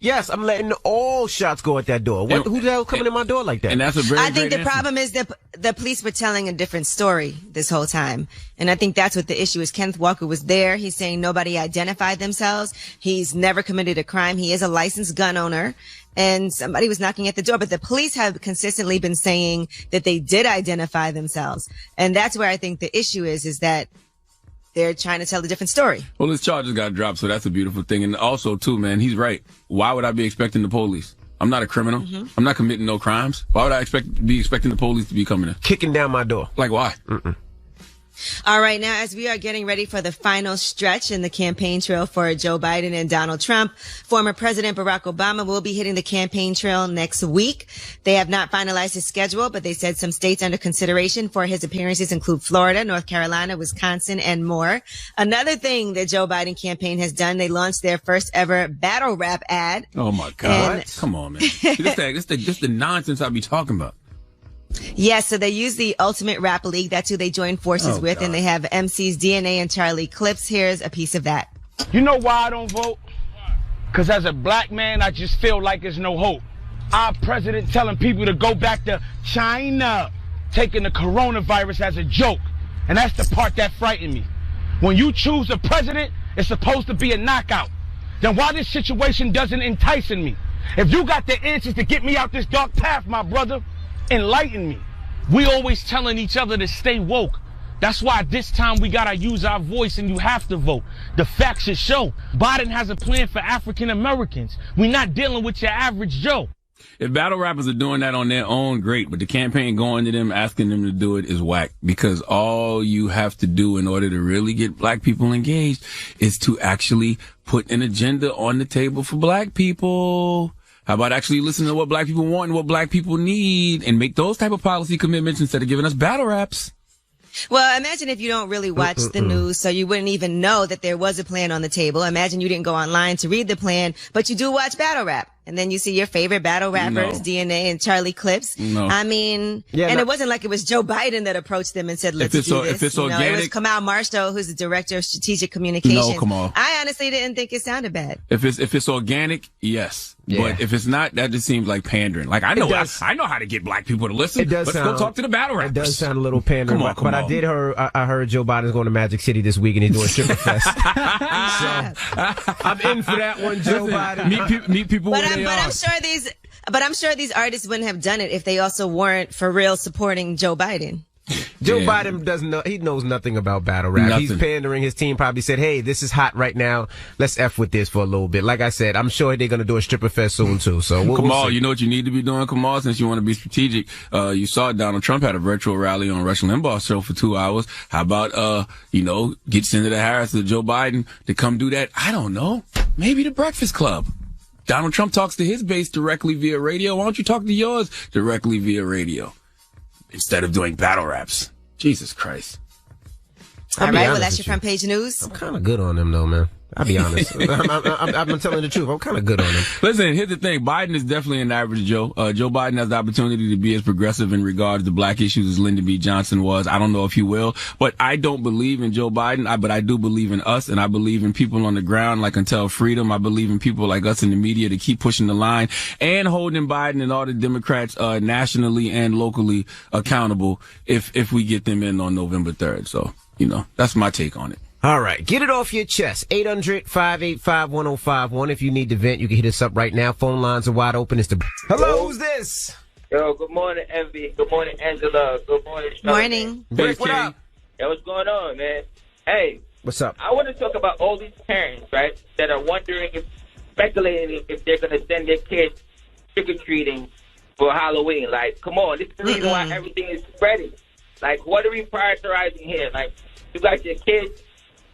Yes, I'm letting all shots go at that door. Who the hell coming in my door like that? And that's a very I think great the answer. problem is that the police were telling a different story this whole time. And I think that's what the issue is. Kenneth Walker was there. He's saying nobody identified themselves. He's never committed a crime. He is a licensed gun owner. And somebody was knocking at the door. But the police have consistently been saying that they did identify themselves. And that's where I think the issue is that they're trying to tell a different story. Well, his charges got dropped, so that's a beautiful thing. And also, too, man, he's right. Why would I be expecting the police? I'm not a criminal. I'm not committing no crimes. Why would I be expecting the police to be coming in? Kicking down my door. Like, why? All right. Now, as we are getting ready for the final stretch in the campaign trail for Joe Biden and Donald Trump, former President Barack Obama will be hitting the campaign trail next week. They have not finalized his schedule, but they said some states under consideration for his appearances include Florida, North Carolina, Wisconsin, and more. Another thing the Joe Biden campaign has done, they launched their first ever battle rap ad. Oh, my God. And- Come on, man. This the nonsense I be talking about. Yes, so they use the Ultimate Rap League. That's who they join forces with, and they have MCs DNA and Charlie Clips. Here's a piece of that. You know why I don't vote? Because as a black man, I just feel like there's no hope. Our president telling people to go back to China, taking the coronavirus as a joke. And that's the part that frightened me. When you choose a president, it's supposed to be a knockout. Then why this situation doesn't entice me? If you got the answers to get me out this dark path, my brother, enlighten me. We always telling each other to stay woke. That's why this time we gotta use our voice and you have to vote. The facts should show. Biden has a plan for African Americans. We're not dealing with your average Joe. If battle rappers are doing that on their own, great. But the campaign going to them, asking them to do it is whack. Because all you have to do in order to really get black people engaged is to actually put an agenda on the table for black people. How about actually listen to what black people want and what black people need and make those type of policy commitments instead of giving us battle raps? Well, imagine if you don't really watch the news, so you wouldn't even know that there was a plan on the table. Imagine you didn't go online to read the plan, but you do watch battle rap. And then you see your favorite battle rappers, DNA and Charlie Clips. No. I mean, it wasn't like it was Joe Biden that approached them and said, let's do this. If it's It was organic. Kamal Marshall, who's the director of strategic communications. No, Kamal. I honestly didn't think it sounded bad. If it's organic, yes. Yeah. But if it's not, that just seems like pandering. Like I know how to get black people to listen. It does Let's sound, go talk to the battle rappers. It does sound a little pandering. Come on, but I did I heard Joe Biden's going to Magic City this week and he's doing Stripper Fest. So I'm in for that one, Joe Biden. Meet people But where they are. I'm sure these artists wouldn't have done it if they also weren't for real supporting Joe Biden. Joe Biden doesn't know. He knows nothing about battle rap. Nothing. He's pandering. His team probably said, "Hey, this is hot right now. Let's F with this for a little bit." Like I said, I'm sure they're going to do a Stripper Fest soon too. So Kamal, you know what you need to be doing, Kamal, since you want to be strategic. You saw Donald Trump had a virtual rally on Rush Limbaugh's show for 2 hours. How about, get Senator Harris or Joe Biden to come do that? I don't know. Maybe the Breakfast Club. Donald Trump talks to his base directly via radio. Why don't you talk to yours directly via radio instead of doing battle raps? Jesus Christ. All right, well, that's your front page news. I'm kind of good on them, though, man. I'll be honest. I'm telling the truth. I'm kind of good on them. Listen, here's the thing. Biden is definitely an average Joe. Joe Biden has the opportunity to be as progressive in regards to black issues as Lyndon B. Johnson was. I don't know if he will, but I don't believe in Joe Biden. But I do believe in us, and I believe in people on the ground like Until Freedom. I believe in people like us in the media to keep pushing the line and holding Biden and all the Democrats nationally and locally accountable if we get them in on November 3rd. So, that's my take on it. All right. Get it off your chest. 800-585-1051. If you need to vent, you can hit us up right now. Phone lines are wide open. It's the... Hello, who's this? Yo, good morning, Envy. Good morning, Angela. Good morning, Sean. Morning. Rick, what up? Hey, what's going on, man? Hey. What's up? I want to talk about all these parents, right, that are speculating if they're going to send their kids trick-or-treating for Halloween. Like, come on. This is the reason why everything is spreading. Like, what are we prioritizing here? Like, you got your kids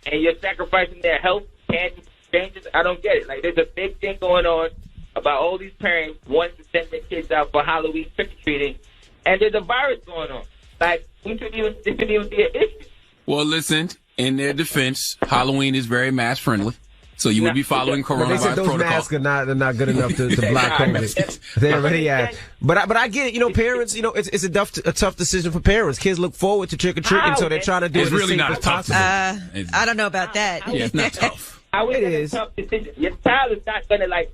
and you're sacrificing their health, candy, changes. I don't get it. Like, there's a big thing going on about all these parents wanting to send their kids out for Halloween trick-or-treating, and there's a virus going on. Like, this shouldn't even be an issue. Well, listen, in their defense, Halloween is very mass-friendly. So you would be following coronavirus they said those protocol. masks are not good enough to block COVID. They already have. But I get it. Parents, it's a tough decision for parents. Kids look forward to trick or treating, so they're trying to do it's it really as not safe a tough as possible. decision. I don't know about that. Yeah, it's not tough. How is it a tough decision? Your child is not going to,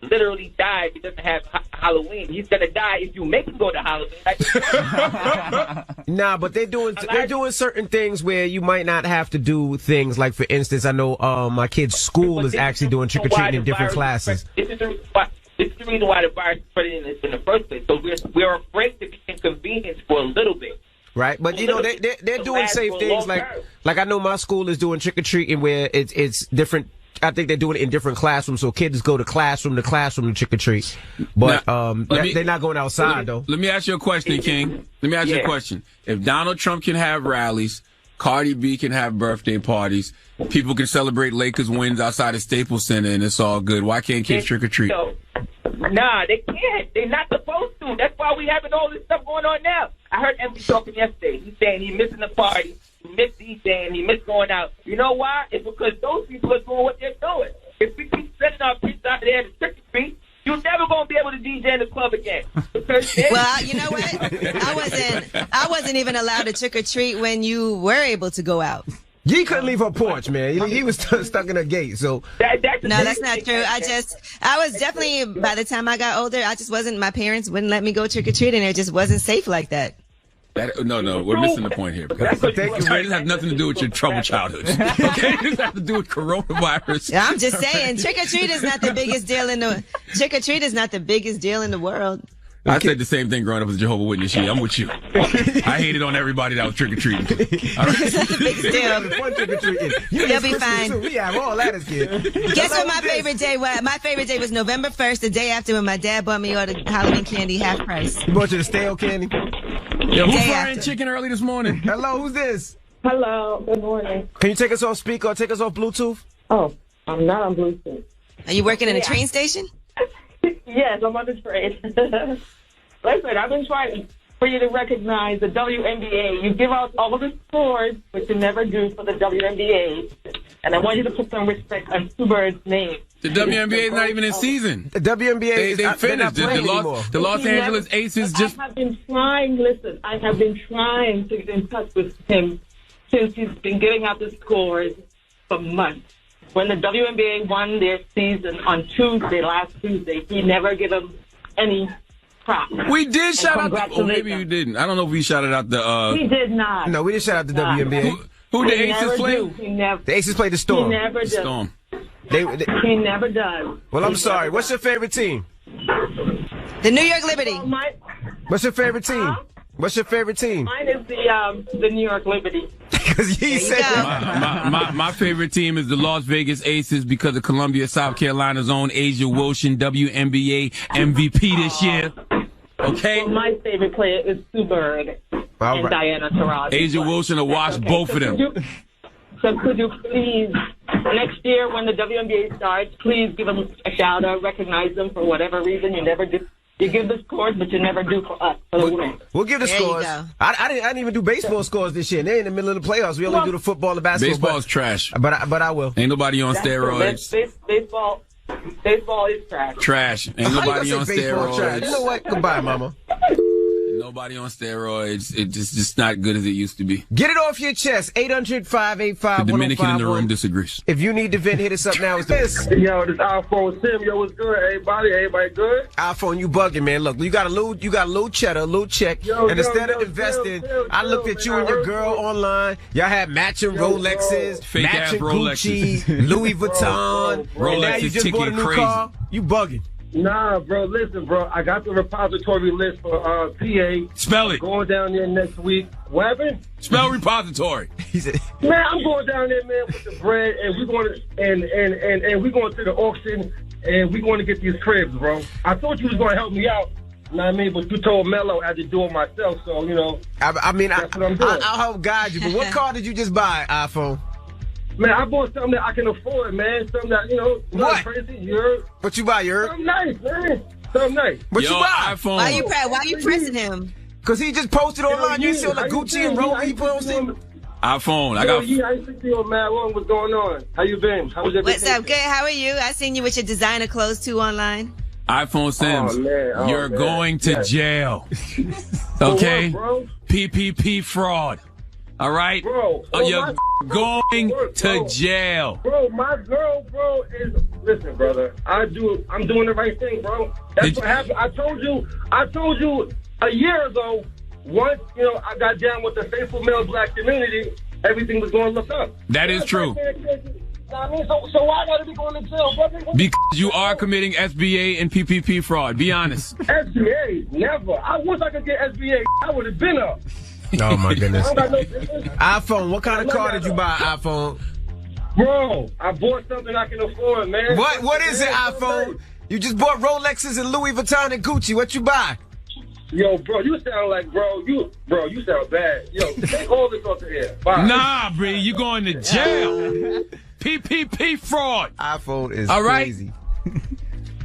literally die if he doesn't have Halloween. He's gonna die if you make him go to Halloween. Nah, but they're doing certain things where you might not have to do things. Like, for instance, I know my kid's school is actually doing trick or treating in different classes. This is the reason why the virus spread in the first place. So we're afraid to be inconvenienced for a little bit. Right, but you know they're doing safe things like I know my school is doing trick or treating where it's different. I think they're doing it in different classrooms, so kids go to classroom to trick or treat. But they're not going outside though. Let me ask you a question, King. Let me ask you a question. If Donald Trump can have rallies, Cardi B can have birthday parties, people can celebrate Lakers wins outside of Staples Center, and it's all good, why can't kids trick or treat? Nah, they can't. They're not supposed to. That's why we having all this stuff going on now. I heard MC talking yesterday. He's saying he's missing the party. He missed going out. You know why? It's because those people are doing what they're doing. If we keep sending our kids out there to trick or treat, you're never gonna be able to DJ in the club again. Well, you know what? I wasn't even allowed to trick or treat when you were able to go out. He couldn't leave her porch, man. He was stuck in a gate. So no, that's not true. I was definitely, by the time I got older, my parents wouldn't let me go trick or treating. It just wasn't safe like that. No, we're missing the point here. Because it doesn't have nothing to do with your troubled childhood. Okay, it doesn't have to do with coronavirus. Yeah, I'm just saying, trick or treat is not the biggest deal in the world. I said the same thing growing up as a Jehovah's Witness. Yeah, I'm with you. I hated on everybody that was trick or treating. All right. It's not the biggest deal. You'll be fine. We have all that as kids. Guess what my favorite day was? My favorite day was November 1st, the day after when my dad bought me all the Halloween candy half price. He bought you the stale candy? Yo, who's frying chicken early this morning? Hello, who's this? Hello, good morning. Can you take us off speaker or take us off Bluetooth? Oh, I'm not on Bluetooth. Are you working in a train station? Yes, I'm on the train. Listen, I've been trying for you to recognize the WNBA. You give out all the scores, but you never do for the WNBA. And I want you to put some respect on Sue Bird's name. The WNBA is not even in season. The WNBA they finished. The Los Angeles Aces just... I have been trying, I have been trying to get in touch with him since he's been giving out the scores for months. When the WNBA won their season on last Tuesday, he never gave them any props. We did shout out maybe you didn't. I don't know if we shouted out the... He did not. No, we didn't shout out the WNBA. Who the Aces play? The Aces played the Storm. He never does. Storm. He never does. Well, I'm sorry. What's your favorite team? The New York Liberty. What's your favorite team? What's your favorite team? Mine is the New York Liberty. Because he said my favorite team is the Las Vegas Aces because of Columbia, South Carolina's own A'ja Wilson, WNBA MVP this year. Okay. Well, my favorite player is Sue Bird and Diana Taurasi. A'ja Wilson will watch both of them. So could you please, next year when the WNBA starts, please give them a shout out, recognize them for whatever reason. You never do. You give the scores, but you never do for us, for the women. We'll give the scores. I didn't even do baseball scores this year. They're in the middle of the playoffs. We only do the football and basketball. Baseball's trash. But I will. Ain't nobody on steroids. Baseball is trash. Trash. Ain't nobody on steroids. Trash? You know what? Goodbye, mama. Nobody on steroids. It's just not good as it used to be. Get it off your chest. 800-585-1051. The Dominican in the room disagrees. If you need to vent, hit us up now. It's this. Yo, this iPhone Sim. Yo, what's good, everybody? Everybody good? iPhone, you bugging, man. Look, you got a little cheddar, a little check. And instead of investing, I looked at you and your girl online. Y'all had matching Rolexes, matching Gucci, Louis Vuitton. Rolex now you is just bought a new car. You bugging. Nah, bro, listen, bro. I got the repository list for PA. Spell it. Going down there next week. What happened? Spell repository. He said, man, I'm going down there, man, with the bread, and we're going to and we're going to the auction, and we're going to get these cribs, bro. I thought you was going to help me out. You know what I mean? But you told Mello I had to do it myself, so, you know. I mean, that's what I'm doing. I'll help guide you. But what car did you just buy, iPhone? Man, I bought something that I can afford, man. Something that, you know, what? Crazy. What you buy, Something nice, man. Something nice. What you buy? iPhone. Why you pressing him? Because he just posted online. You see all the Gucci and Rolex he posted? iPhone. I got. I see you on Mad One. What's going on? How you been? How was everything? What's up? Good. How are you? I seen you with your designer clothes too online. iPhone Sims. You're going to jail. Okay? What, PPP fraud. All right? Bro, you're going to jail. Bro, my girl, bro, is Listen, brother. I'm doing the right thing, bro. That's what happened. I told you a year ago. Once I got down with the faithful male black community, everything was going to look up. That is true. So why I gotta be going to jail, brother? Because you are committing SBA and PPP fraud. Be honest. SBA, never. I wish I could get SBA. I would have been up. Oh my goodness. I don't got no business. iPhone. What kind of car did you buy? iPhone. Bro, I bought something I can afford, man. What is it, iPhone? You just bought Rolexes and Louis Vuitton and Gucci. What you buy? Yo, bro, you sound like, you sound bad. Yo, take all this off the air. Bye. Nah, Bree, you going to jail. PPP fraud. iPhone is all right. Crazy.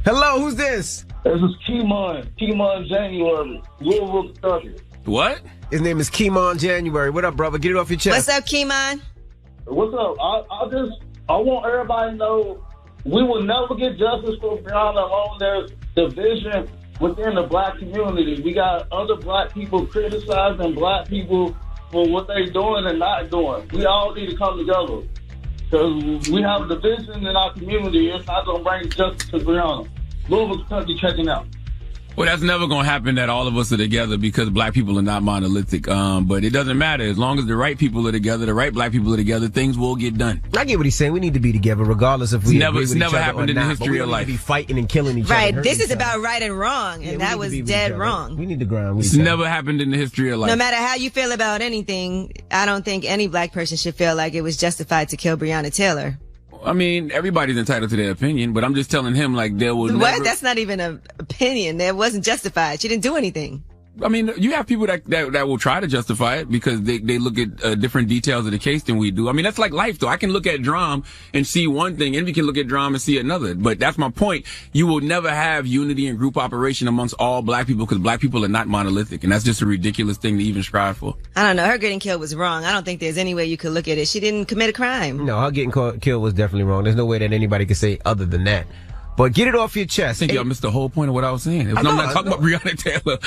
Hello, who's this? This is Kemon January, Louisville, Kentucky. What? His name is Kemon January. What up, brother? Get it off your chest. What's up, Kemon? What's up? I want everybody to know we will never get justice for Breonna alone. There's division within the black community. We got other black people criticizing black people for what they're doing and not doing. We all need to come together. Because we have a division in our community. It's not going to bring justice to Breonna. Louisville, Kentucky, checking out. Well, that's never going to happen that all of us are together because black people are not monolithic. But it doesn't matter. As long as the right people are together, the right black people are together, things will get done. I get what he's saying. We need to be together regardless if we It's never happened in the history of life. Be fighting and killing each other. Right. This is about right and wrong, and that was dead wrong. We need to ground. It's never happened in the history of life. No matter how you feel about anything, I don't think any black person should feel like it was justified to kill Breonna Taylor. I mean, everybody's entitled to their opinion, but I'm just telling him, like, there was What? That's not even an opinion. That wasn't justified. She didn't do anything. I mean, you have people that will try to justify it because they look at different details of the case than we do. I mean, that's like life, though. I can look at Drum and see one thing, and we can look at Drum and see another. But that's my point. You will never have unity and group operation amongst all black people because black people are not monolithic, and that's just a ridiculous thing to even strive for. I don't know. Her getting killed was wrong. I don't think there's any way you could look at it. She didn't commit a crime. No, her getting killed was definitely wrong. There's no way that anybody could say other than that. But get it off your chest. I think y'all missed the whole point of what I was saying. I'm not talking about Breonna Taylor.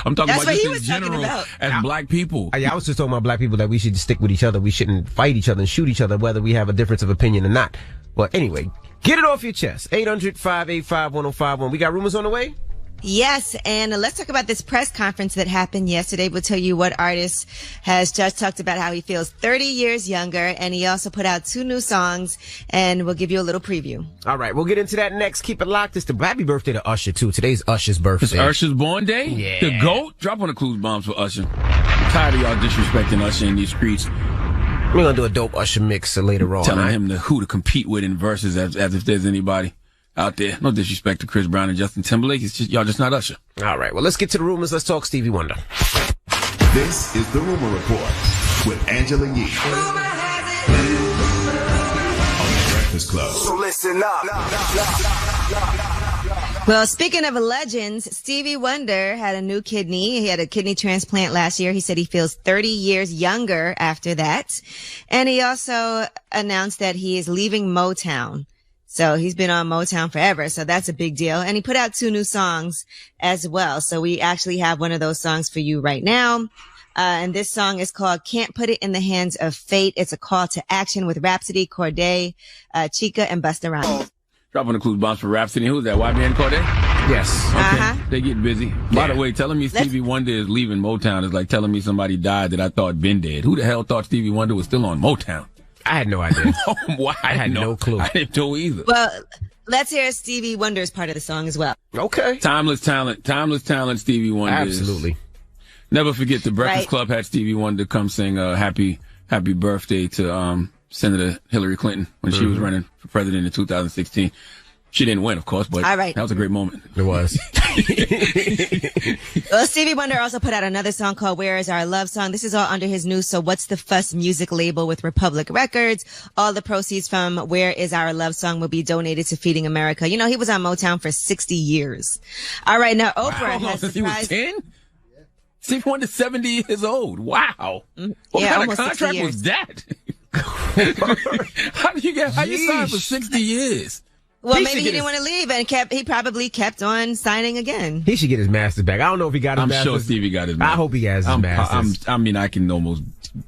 I'm talking about just in general as black people. I was just talking about black people that we should stick with each other. We shouldn't fight each other and shoot each other, whether we have a difference of opinion or not. But anyway, get it off your chest. 800-585-1051. We got rumors on the way? Yes, and let's talk about this press conference that happened yesterday. We'll tell you what artist has just talked about how he feels 30 years younger, and he also put out 2 new songs, and we'll give you a little preview. All right, we'll get into that next. Keep it locked. It's the happy birthday to Usher, too. Today's Usher's birthday. It's Usher's born day? Yeah. The GOAT? Drop on the clues bombs for Usher. I'm tired of y'all disrespecting Usher in these streets. We're going to do a dope Usher mix later on. Telling him who to compete with in verses as if there's anybody out there. No disrespect to Chris Brown and Justin Timberlake. It's just y'all just not Usher. All right. Well, let's get to the rumors. Let's talk Stevie Wonder. This is the Rumor Report with Angela Yee on the Breakfast Club. So listen up. Well, speaking of legends, Stevie Wonder had a new kidney. He had a kidney transplant last year. He said he feels 30 years younger after that. And he also announced that he is leaving Motown. So he's been on Motown forever. So that's a big deal. And he put out 2 new songs as well. So we actually have one of those songs for you right now. And this song is called Can't Put It in the Hands of Fate. It's a call to action with Rhapsody, Corday, Chica, and Busta Rhymes. Drop on the clues bombs for Rhapsody. Who's that? YBN Corday? Yes. Okay. They get busy. By the way, telling me Stevie Wonder is leaving Motown is like telling me somebody died that I thought been dead. Who the hell thought Stevie Wonder was still on Motown? I had no idea. Why? I had no clue. I didn't know either. Well, let's hear Stevie Wonder's part of the song as well. Okay. Timeless talent, Stevie Wonder. Absolutely. Never forget the Breakfast Club had Stevie Wonder come sing happy birthday to Senator Hillary Clinton when she was running for president in 2016. She didn't win, of course, but that was a great moment. It was. Well, Stevie Wonder also put out another song called Where Is Our Love Song. This is all under his new So What's the Fuss music label with Republic Records. All the proceeds from Where Is Our Love Song will be donated to Feeding America. You know, he was on Motown for 60 years. All right, now Oprah has since he was 10? Stevie Wonder's 70 years old. Wow. What kind of contract was that? How you sign for 60 years? Well, maybe he didn't want to leave and he probably kept on signing again. He should get his masters back. I don't know if he got his masters. I'm sure Stevie got his masters. I hope he has his masters. I mean, I can almost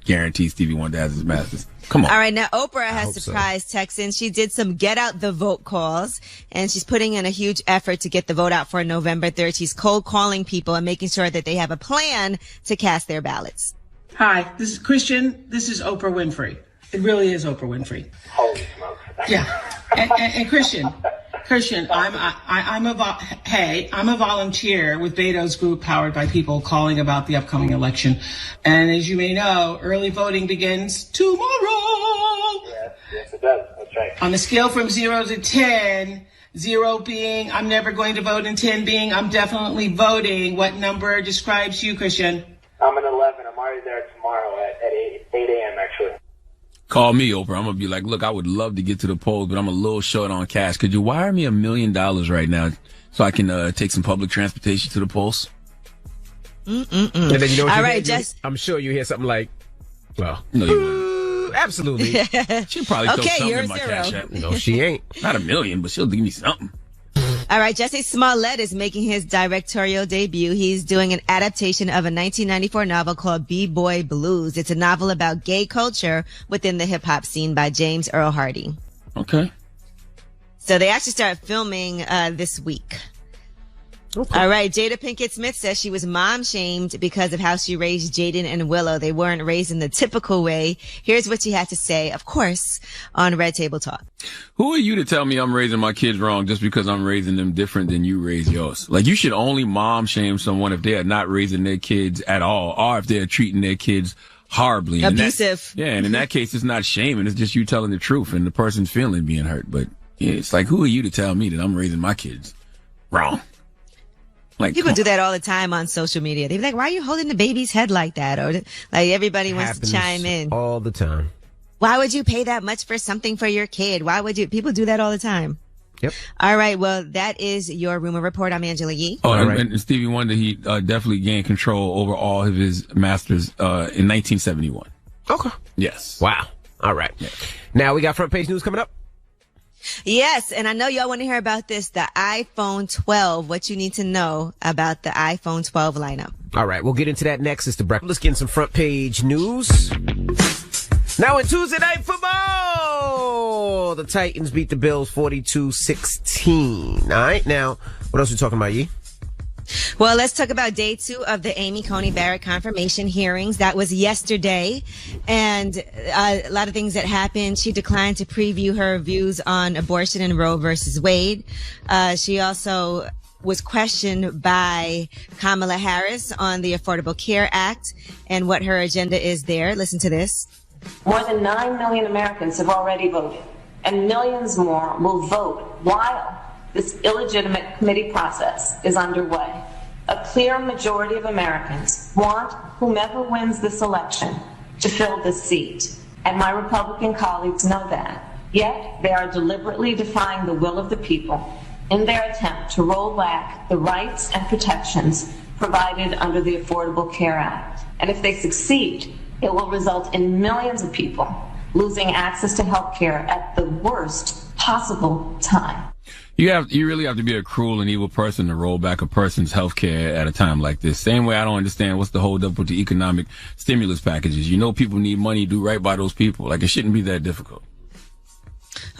guarantee Stevie Wonder has his masters. Come on. All right, now Oprah has surprised Texans. She did some get out the vote calls, and she's putting in a huge effort to get the vote out for November 3rd. She's cold calling people and making sure that they have a plan to cast their ballots. Hi, this is Christian. This is Oprah Winfrey. It really is Oprah Winfrey. Holy smokes. Yeah. And Christian, I'm a volunteer with Beto's group Powered by People calling about the upcoming election. And as you may know, early voting begins tomorrow. Yes, it does. That's right. On a scale from 0 to 10, 0 being I'm never going to vote and 10 being I'm definitely voting, what number describes you, Christian? I'm an 11. I'm already there tomorrow at 8 a.m. actually. Call me, Oprah. I'm going to be like, look, I would love to get to the polls, but I'm a little short on cash. Could you wire me $1 million right now so I can take some public transportation to the polls? And then you know what All right, I'm sure you hear something like, well, no, you wouldn't. Absolutely. She'll probably throw something you're in my zero. cash app. No, she ain't. Not $1 million, but she'll give me something. All right, Jussie Smollett is making his directorial debut. He's doing an adaptation of a 1994 novel called B-Boy Blues. It's a novel about gay culture within the hip-hop scene by James Earl Hardy. Okay. So they actually start filming this week. Okay. All right, Jada Pinkett Smith says she was mom-shamed because of how she raised Jaden and Willow. They weren't raised in the typical way. Here's what she had to say, of course, on Red Table Talk. Who are you to tell me I'm raising my kids wrong just because I'm raising them different than you raise yours? Like, you should only mom-shame someone if they are not raising their kids at all, or if they're treating their kids horribly. Abusive. And in that case, it's not shaming. It's just you telling the truth and the person's feeling being hurt. But yeah, it's like, who are you to tell me that I'm raising my kids wrong? Like, people do that all the time on social media. They be like, why are you holding the baby's head like that? Or like everybody wants to chime in. All the time. Why would you pay that much for something for your kid? Why would you? People do that all the time. Yep. All right. Well, that is your rumor report. I'm Angela Yee. Oh, and Stevie Wonder, he definitely gained control over all of his masters in 1971. Okay. Yes. Wow. All right. Yeah. Now we got front page news coming up. Yes, and I know y'all want to hear about this, the iPhone 12, what you need to know about the iPhone 12 lineup. All right, we'll get into that next. It's the breakfast. Let's get in some front page news. Now in Tuesday Night Football, the Titans beat the Bills 42-16. All right, now, what else are we talking about, Yee? Well, let's talk about day 2 of the Amy Coney Barrett confirmation hearings. That was yesterday. And a lot of things that happened. She declined to preview her views on abortion and Roe versus Wade. She also was questioned by Kamala Harris on the Affordable Care Act and what her agenda is there. Listen to this. More than 9 million Americans have already voted, and millions more will vote while this illegitimate committee process is underway. A clear majority of Americans want whomever wins this election to fill this seat, and my Republican colleagues know that. Yet they are deliberately defying the will of the people in their attempt to roll back the rights and protections provided under the Affordable Care Act. And if they succeed, it will result in millions of people losing access to health care at the worst possible time. You really have to be a cruel and evil person to roll back a person's health care at a time like this. Same way I don't understand what's the hold up with the economic stimulus packages. You know people need money, do right by those people. Like, it shouldn't be that difficult.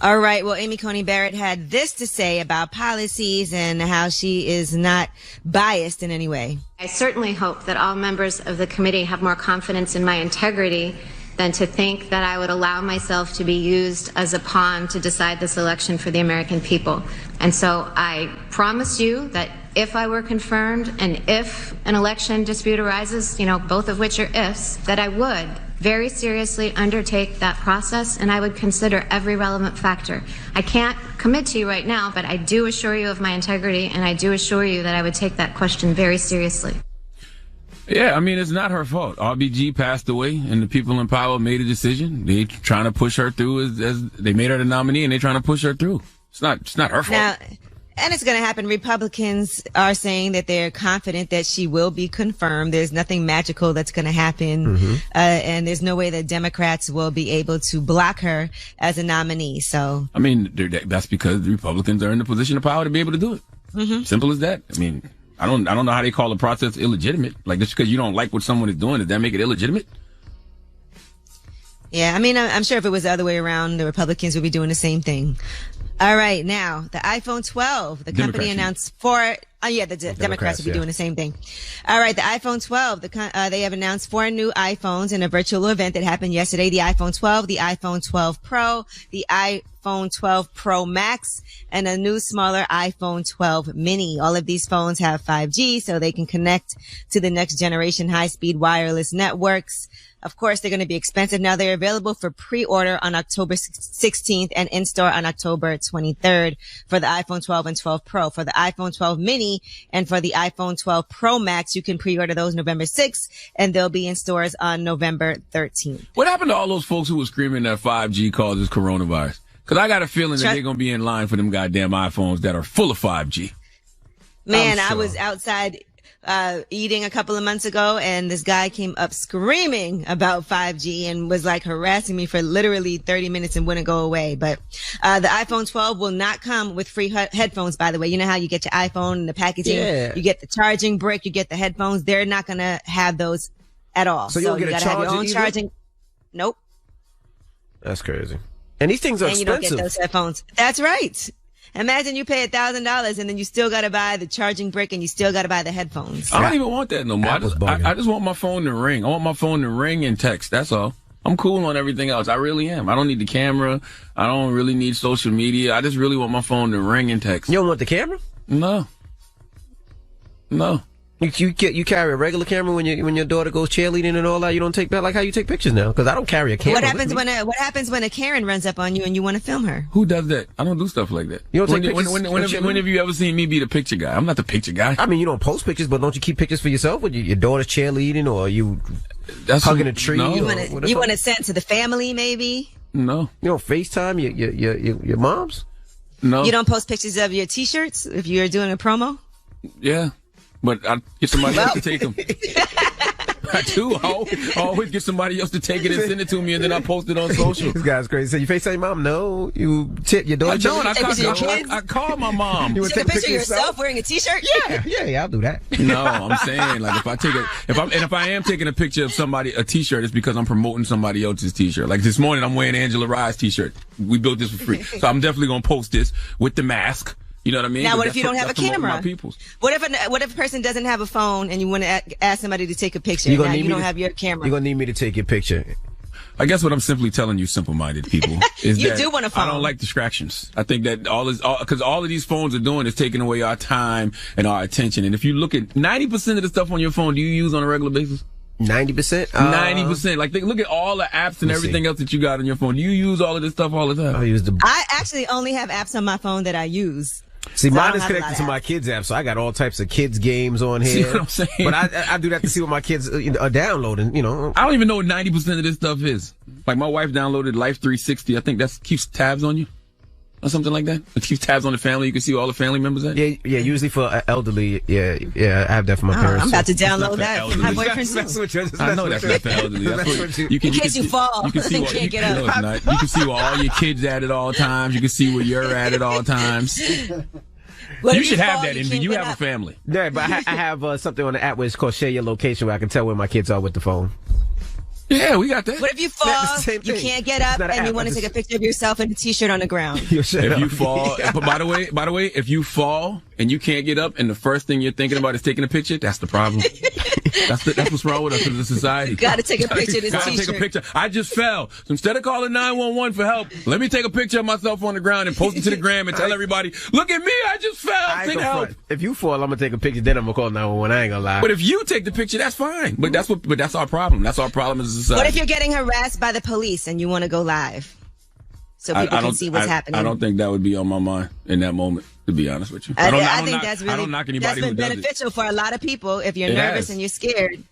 All right. Well, Amy Coney Barrett had this to say about policies and how she is not biased in any way. I certainly hope that all members of the committee have more confidence in my integrity than to think that I would allow myself to be used as a pawn to decide this election for the American people. And so I promise you that if I were confirmed and if an election dispute arises, both of which are ifs, that I would very seriously undertake that process and I would consider every relevant factor. I can't commit to you right now, but I do assure you of my integrity and I do assure you that I would take that question very seriously. Yeah, I mean, it's not her fault. RBG passed away, and the people in power made a decision. They're trying to push her through as they made her the nominee, and they're trying to push her through. It's not her fault. Now, and it's going to happen. Republicans are saying that they're confident that she will be confirmed. There's nothing magical that's going to happen, and there's no way that Democrats will be able to block her as a nominee. So, I mean, that's because the Republicans are in the position of power to be able to do it. Simple as that. I mean, I don't know how they call the process illegitimate. Like, just because you don't like what someone is doing, does that make it illegitimate? Yeah, I mean, I'm sure if it was the other way around, the Republicans would be doing the same thing. All right, now, the iPhone 12, the company announced the Democrats will be doing the same thing. All right, the iPhone 12, they have announced 4 new iPhones in a virtual event that happened yesterday. The iPhone 12, the iPhone 12 Pro, the iPhone 12 Pro Max, and a new smaller iPhone 12 Mini. All of these phones have 5G, so they can connect to the next generation high-speed wireless networks. Of course, they're going to be expensive. Now, they're available for pre-order on October 16th and in-store on October 23rd for the iPhone 12 and 12 Pro. For the iPhone 12 Mini and for the iPhone 12 Pro Max, you can pre-order those November 6th, and they'll be in stores on November 13th. What happened to all those folks who were screaming that 5G causes coronavirus? Because I got a feeling that they're going to be in line for them goddamn iPhones that are full of 5G. Man, I was outside eating a couple of months ago, and this guy came up screaming about 5G and was like harassing me for literally 30 minutes and wouldn't go away. But the iPhone 12 will not come with free headphones, by the way. You know how you get your iPhone and the packaging, you get the charging brick, you get the headphones. They're not going to have those at all. So you don't get you a gotta have your own charger charging. Nope. That's crazy. And these things are expensive. And you don't get those headphones. That's right. Imagine you pay $1,000 and then you still got to buy the charging brick and you still got to buy the headphones. I don't even want that no more. I just want my phone to ring. I want my phone to ring and text. That's all. I'm cool on everything else. I really am. I don't need the camera. I don't really need social media. I just really want my phone to ring and text. You don't want the camera? No. You carry a regular camera when your daughter goes cheerleading and all that. You don't take that like how you take pictures now, because I don't carry a camera. What happens when a Karen runs up on you and you want to film her? Who does that? I don't do stuff like that. You don't take pictures. When have you ever seen me be the picture guy? I'm not the picture guy. I mean, you don't post pictures, but don't you keep pictures for yourself when your daughter's cheerleading or you hugging a tree? No. You want to send to the family, maybe? No. You don't FaceTime your moms? No. You don't post pictures of your T-shirts if you're doing a promo? Yeah. But I get somebody else to take them. I do. I always get somebody else to take it and send it to me, and then I post it on social. This guy's crazy. So you FaceTime your mom? No. You tip your daughter? I call my mom. You take a picture of yourself wearing a T-shirt? Yeah, I'll do that. No, I'm saying, like, if I am taking a picture of a T-shirt, it's because I'm promoting somebody else's T-shirt. Like this morning, I'm wearing Angela Rye's T-shirt. We built this for free. So I'm definitely going to post this with the mask. You know what I mean? Now, what if you don't have a camera? What if a person doesn't have a phone and you want to ask somebody to take a picture? Now you don't have your camera. You're going to need me to take your picture. I guess what I'm simply telling you, simple-minded people, is you that do want a phone. I don't like distractions. I think that because all of these phones are doing is taking away our time and our attention. And if you look at 90% of the stuff on your phone, do you use on a regular basis? 90%? 90%. Like, look at all the apps and everything else that you got on your phone. Do you use all of this stuff all the time? I actually only have apps on my phone that I use. See, mine is connected to my kids' app, so I got all types of kids' games on here. See what I'm saying? But I do that to see what my kids are downloading, you know. I don't even know what 90% of this stuff is. Like, my wife downloaded Life 360. I think that keeps tabs on you. Or something like that. It keeps tabs on the family. You can see all the family members at. Yeah. Usually for elderly. Yeah. I have that for my parents. I'm about to download that for my boyfriend too. I know that's not for elderly. In case you fall, you can see can't get up. You can see where all your kids at all times. You can see where you're at all times. You should have that, Envy. You have a family. Yeah, but I have something on the app where it's called Share Your Location, where I can tell where my kids are with the phone. Yeah, we got that. What if you fall, you can't get up, and you want to take a picture of yourself in a T-shirt on the ground? If you fall, but by the way, if you fall and you can't get up, and the first thing you're thinking about is taking a picture, that's the problem. That's what's wrong with us as a society. You gotta take a picture of this T-shirt. Take a picture. I just fell. So instead of calling 911 for help, let me take a picture of myself on the ground and post it to the gram and tell everybody, look at me, I just fell. Send help. If you fall, I'm gonna take a picture, then I'm gonna call 911. I ain't gonna lie. But if you take the picture, that's fine. But that's our problem. That's our problem as a society. What if you're getting harassed by the police and you want to go live? So people can see what's happening. I don't think that would be on my mind in that moment, to be honest with you. I think that's been beneficial for a lot of people if you're nervous and you're scared.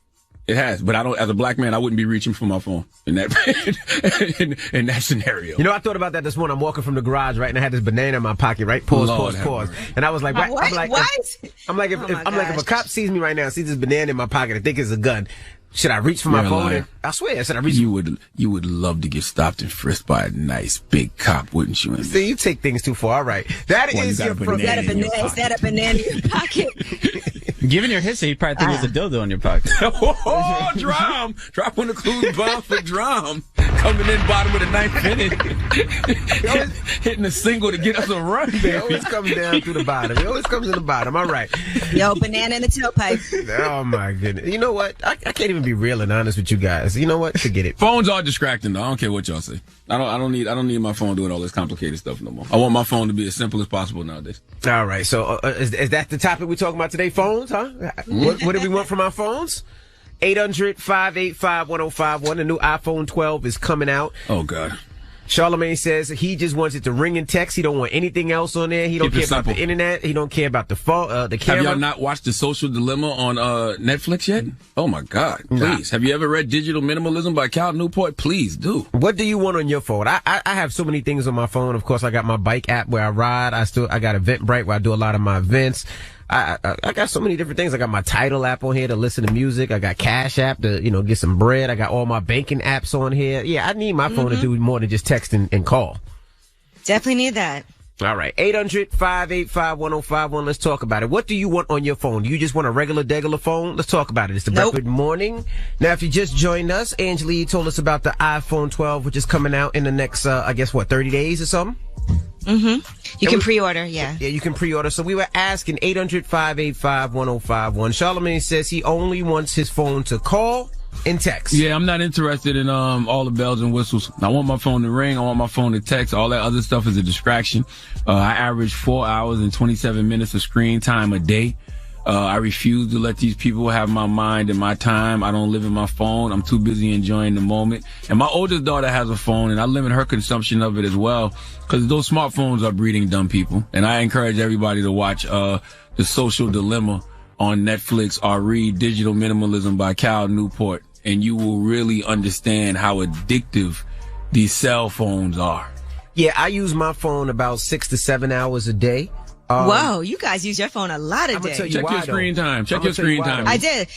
It has, but as a black man, I wouldn't be reaching for my phone in that in that scenario. You know, I thought about that this morning. I'm walking from the garage, right, and I had this banana in my pocket, right? Pause. And I was like, what? I'm like, if a cop sees me right now, sees this banana in my pocket, I think it's a gun. Should I reach for my phone? I swear, should I reach? You would love to get stopped and frisked by a nice big cop, wouldn't you? See, you take things too far. All right, that is your. Is that a banana in your pocket? Given your history, you probably think it was a dildo in your pocket. Oh, Drum! Drop one of the clues bomb for Drum. coming in bottom of the ninth inning. Hitting a single to get us a run, baby. He always comes down through the bottom. He always comes in the bottom. All right. Yo, banana in the tailpipe. Oh, my goodness. You know what? I can't even be real and honest with you guys. You know what? Forget it. Phones are distracting, though. I don't care what y'all say. I don't need my phone doing all this complicated stuff no more. I want my phone to be as simple as possible nowadays. All right. So is that the topic we're talking about today? Phones, huh? What do we want from our phones? 800-585-1051. The new iPhone 12 is coming out. Oh, God. Charlamagne says he just wants it to ring and text. He don't want anything else on there. He don't care about the internet. He don't care about the phone, the camera. Have y'all not watched The Social Dilemma on Netflix yet? Oh, my God. Please. Nah. Have you ever read Digital Minimalism by Cal Newport? Please do. What do you want on your phone? I have so many things on my phone. Of course, I got my bike app where I ride. I got Eventbrite where I do a lot of my events. I got so many different things. I got my Tidal app on here to listen to music. I got Cash App to, get some bread. I got all my banking apps on here. Yeah, I need my phone to do more than just text and call. Definitely need that. All right. 800-585-1051. Let's talk about it. What do you want on your phone? Do you just want a degular phone? Let's talk about it. It's the Breakfast Morning. Now, if you just joined us, Angela told us about the iPhone 12, which is coming out in the next, 30 days or something? Mm-hmm. You can pre-order, yeah. Yeah, you can pre-order. So we were asking 800-585-1051. Charlamagne says he only wants his phone to call and text. Yeah, I'm not interested in all the bells and whistles. I want my phone to ring. I want my phone to text. All that other stuff is a distraction. I average 4 hours and 27 minutes of screen time a day. I refuse to let these people have my mind and my time. I don't live in my phone. I'm too busy enjoying the moment. And my oldest daughter has a phone, and I limit her consumption of it as well, because those smartphones are breeding dumb people. And I encourage everybody to watch The Social Dilemma on Netflix or read Digital Minimalism by Cal Newport, and you will really understand how addictive these cell phones are. Yeah, I use my phone about 6 to 7 hours a day. Whoa, you guys use your phone a lot a day. Check your screen time. Check your screen time. I did.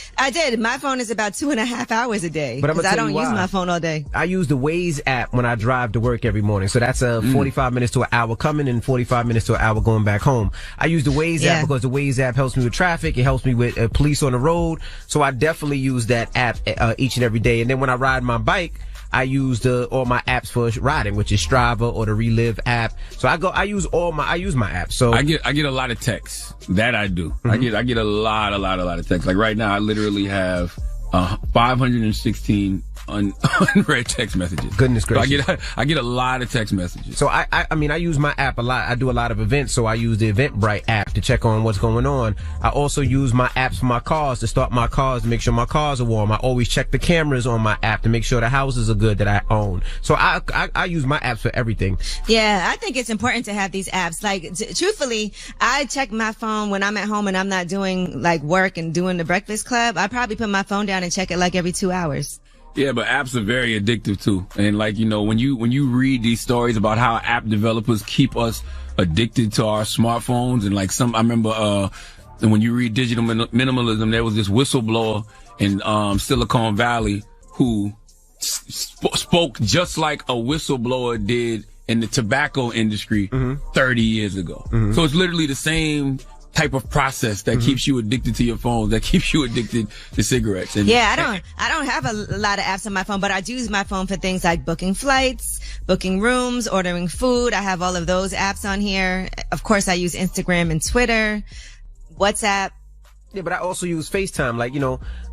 My phone is about 2.5 hours a day. Because I don't use my phone all day. I use the Waze app when I drive to work every morning. So that's 45 minutes to an hour coming and 45 minutes to an hour going back home. I use the Waze app because the Waze app helps me with traffic. It helps me with police on the road. So I definitely use that app each and every day. And then when I ride my bike, I use all my apps for riding, which is Strava or the Relive app. So I use my apps. So I get a lot of texts. That I do. Mm-hmm. I get a lot of texts. Like right now, I literally have 516 unread text messages. Goodness gracious. So I get a lot of text messages. So I use my app a lot. I do a lot of events, so I use the Eventbrite app to check on what's going on. I also use my apps for my cars to start my cars to make sure my cars are warm. I always check the cameras on my app to make sure the houses are good that I own. So I use my apps for everything. Yeah, I think it's important to have these apps. Like, truthfully, I check my phone when I'm at home and I'm not doing like work and doing the Breakfast Club. I probably put my phone down and check it like every 2 hours. Yeah, but apps are very addictive too. And like, when you read these stories about how app developers keep us addicted to our smartphones, and like I remember, when you read Digital Minimalism, there was this whistleblower in Silicon Valley who spoke just like a whistleblower did in the tobacco industry 30 years ago. Mm-hmm. So it's literally the same type of process that keeps you addicted to your phone, that keeps you addicted to cigarettes. And I don't have a lot of apps on my phone, but I do use my phone for things like booking flights, booking rooms, ordering food. I have all of those apps on here. Of course, I use Instagram and Twitter, WhatsApp. Yeah, but I also use FaceTime. Like,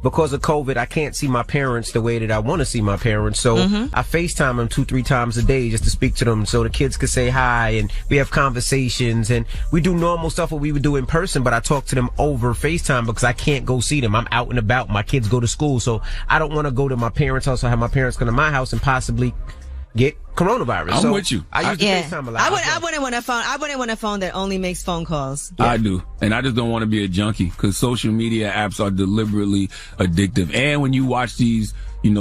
because of COVID, I can't see my parents the way that I want to see my parents. So I FaceTime them 2-3 times a day just to speak to them so the kids could say hi and we have conversations and we do normal stuff what we would do in person, but I talk to them over FaceTime because I can't go see them. I'm out and about. My kids go to school. So I don't want to go to my parents' house or have my parents come to my house and possibly get coronavirus. I'm with you. I use the FaceTime a lot. I wouldn't want a phone. I wouldn't want a phone that only makes phone calls. Yeah. I do. And I just don't want to be a junkie because social media apps are deliberately addictive. And when you watch these,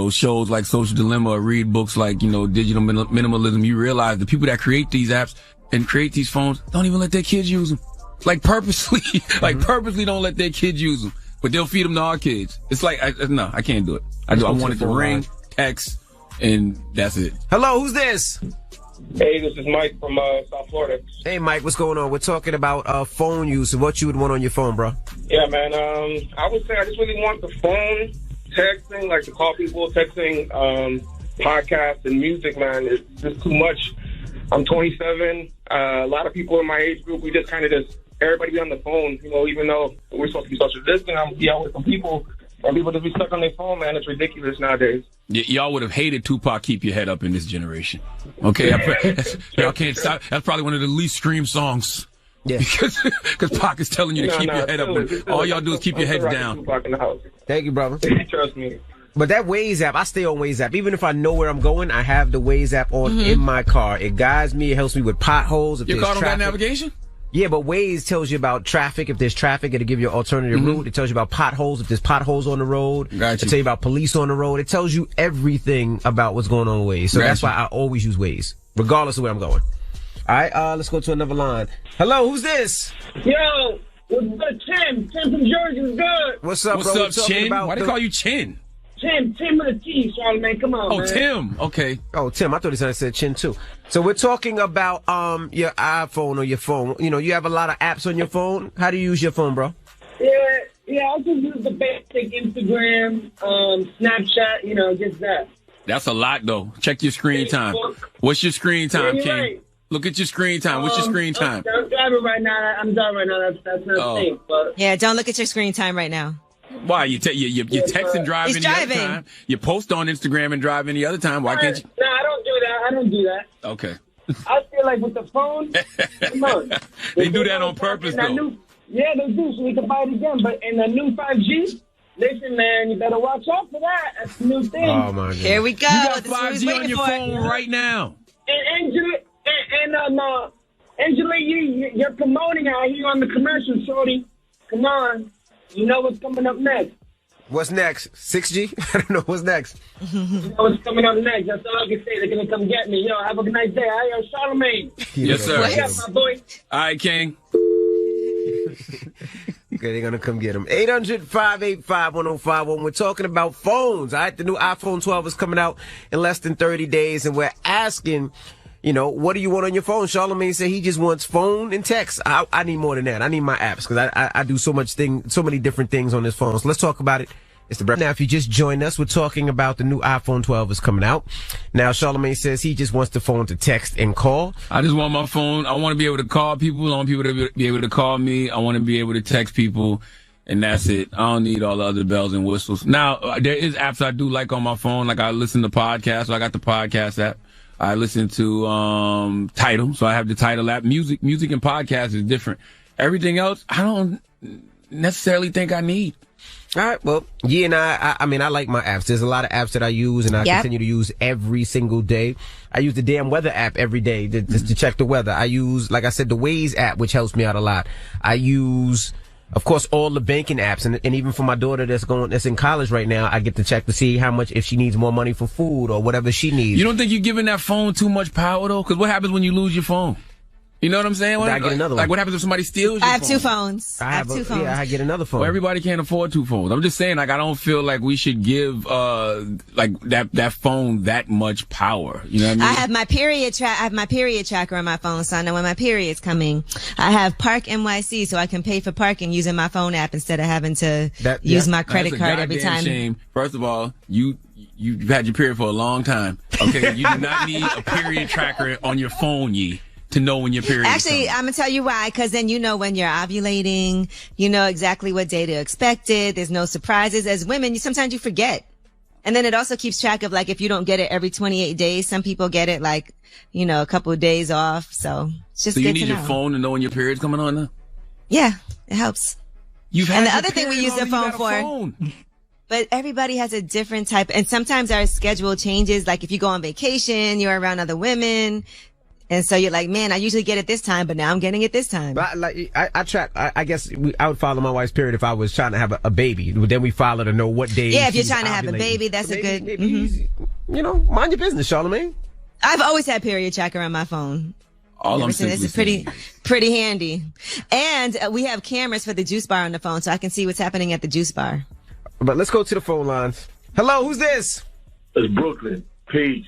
shows like Social Dilemma or read books like, Digital Minimalism, you realize the people that create these apps and create these phones don't even let their kids use them. Like purposely don't let their kids use them. But they'll feed them to our kids. It's like, no, I can't do it. I want it to ring, text, and that's it. Hello, who's this? Hey, this is Mike from South Florida. Hey, Mike, what's going on? We're talking about phone use and what you would want on your phone, bro. Yeah, man. I would say I just really want the phone texting, like to call people, texting. podcasts and music, man. It's just too much. I'm 27. A lot of people in my age group, we just everybody be on the phone, you know, even though we're supposed to be social distancing. I'm out with some people, and people just be stuck on their phone, man. It's ridiculous nowadays. Y'all would have hated Tupac Keep Your Head Up in this generation. Okay? Y'all can't stop. That's probably one of the least streamed songs. Yeah. Because Pac is telling you to keep your head up. All y'all do is keep your heads down. Thank you, brother. Trust me. But that Waze app, I stay on Waze app. Even if I know where I'm going, I have the Waze app on in my car. It guides me. It helps me with potholes. Your car don't got navigation? Yeah, but Waze tells you about traffic. If there's traffic, it'll give you an alternative route. It tells you about potholes. If there's potholes on the road, it'll tell you about police on the road. It tells you everything about what's going on with Waze. So that's why I always use Waze, regardless of where I'm going. All right, let's go to another line. Hello, who's this? Yo, what's good, Tim? Tim from Jersey, what's good? What's up, bro? What's up, Chin? Why they call you Chin? Tim with a T, Charlamagne. Come on, man. Tim. Okay. Oh, Tim. I thought he said Chin too. So we're talking about your iPhone or your phone. You know, you have a lot of apps on your phone. How do you use your phone, bro? Yeah. I just use the basic Instagram, Snapchat. You know, just that. That's a lot, though. Check your screen time. What's your screen time, King? Right. Look at your screen time. What's your screen time? I'm driving right now. That's not safe. But yeah, don't look at your screen time right now. Why? You text and drive any other time. You post on Instagram and drive any other time. Why can't you? No, I don't do that. Okay. I feel like with the phone, come on. They do that on purpose, though. Yeah, they do, so we can buy it again. But in the new 5G, listen, man, you better watch out for that. That's the new thing. Oh, my God. Here we go. You got 5G on your phone right now. And Angela, you're promoting out here on the commercial, shorty. Come on. You know what's coming up next. What's next? 6G? I don't know what's next. You know what's coming up next. That's all I can say. They're going to come get me. Yo, have a nice day. Hi, Charlamagne. Yes, sir. What's up, my boy? All right, King. Okay, they're going to come get him. 800-585-1051. We're talking about phones. All right, the new iPhone 12 is coming out in less than 30 days, and we're asking, you know, what do you want on your phone? Charlamagne said he just wants phone and text. I need more than that. I need my apps because I do so many different things on this phone. So let's talk about it. It's the breakfast. Now, if you just joined us, we're talking about the new iPhone 12 is coming out. Now, Charlamagne says he just wants the phone to text and call. I just want my phone. I want to be able to call people. I want people to be able to call me. I want to be able to text people. And that's it. I don't need all the other bells and whistles. Now, there is apps I do like on my phone. Like I listen to podcasts. So I got the podcast app. I listen to Tidal. So I have the Tidal app. Music and podcast is different. Everything else, I don't necessarily think I need. All right. Well, yeah, and I mean, I like my apps. There's a lot of apps that I use and I continue to use every single day. I use the damn weather app every day just to check the weather. I use, like I said, the Waze app, which helps me out a lot. I use, of course, all the banking apps. And even for my daughter that's in college right now, I get to check to see how much, if she needs more money for food or whatever she needs. You don't think you're giving that phone too much power, though? Because what happens when you lose your phone? You know what I'm saying? I get another one. Like, what happens if somebody steals your phone? I have two phones. I have two phones. Yeah, I get another phone. Well, everybody can't afford two phones. I'm just saying, like, I don't feel like we should give, like, that phone that much power. You know what I mean? I have my period tracker on my phone, so I know when my period's coming. I have Park NYC, so I can pay for parking using my phone app instead of having to use my credit card every time. Shame. First of all, you've had your period for a long time. Okay, you do not need a period tracker on your phone, to know when your period is coming. I'm going to tell you why, because then you know when you're ovulating, you know exactly what day to expect it. There's no surprises. As women, sometimes you forget. And then it also keeps track of, like, if you don't get it every 28 days, some people get it, like, you know, a couple of days off. So it's just good to know. So you need your phone to know when your period's coming on now? Yeah, it helps. And the other thing we use the phone for. But everybody has a different type. And sometimes our schedule changes. Like if you go on vacation, you're around other women. And so you're like, man, I usually get it this time, but now I'm getting it this time. But I track. I guess I would follow my wife's period if I was trying to have a baby. Then we follow to know what day. Yeah, if you're trying to have a baby, that's a good. You know, mind your business, Charlamagne. I've always had period tracker on my phone. It's pretty handy. And we have cameras for the juice bar on the phone, so I can see what's happening at the juice bar. But let's go to the phone lines. Hello, who's this? It's Brooklyn. Peace.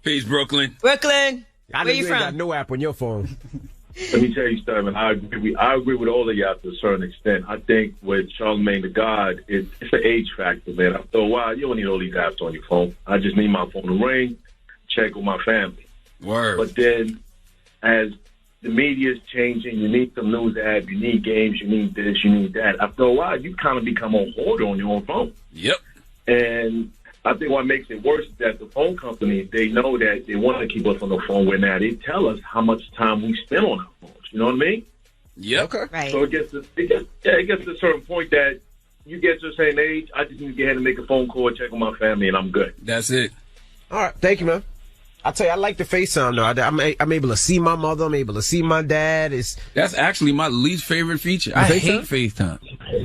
Peace, Brooklyn. Brooklyn. Where you from? Got no app on your phone. Let me tell you, Stephen, I agree with all of y'all to a certain extent. I think with Charlamagne the God, it's an age factor, man. After a while, you don't need all these apps on your phone. I just need my phone to ring, check with my family. Word. But then, as the media is changing, you need some news app, you need games, you need this, you need that. After a while, you kind of become a hoarder on your own phone. Yep. And I think what makes it worse is that the phone companies, they know that they want to keep us on the phone. Where now they tell us how much time we spend on our phones. You know what I mean? Yep. Okay. Right. So it gets to a certain point that you get to a certain age, I just need to get ahead and make a phone call, check on my family, and I'm good. That's it. All right. Thank you, man. I tell you, I like the FaceTime though. I'm able to see my mother. I'm able to see my dad. That's actually my least favorite feature. I hate FaceTime.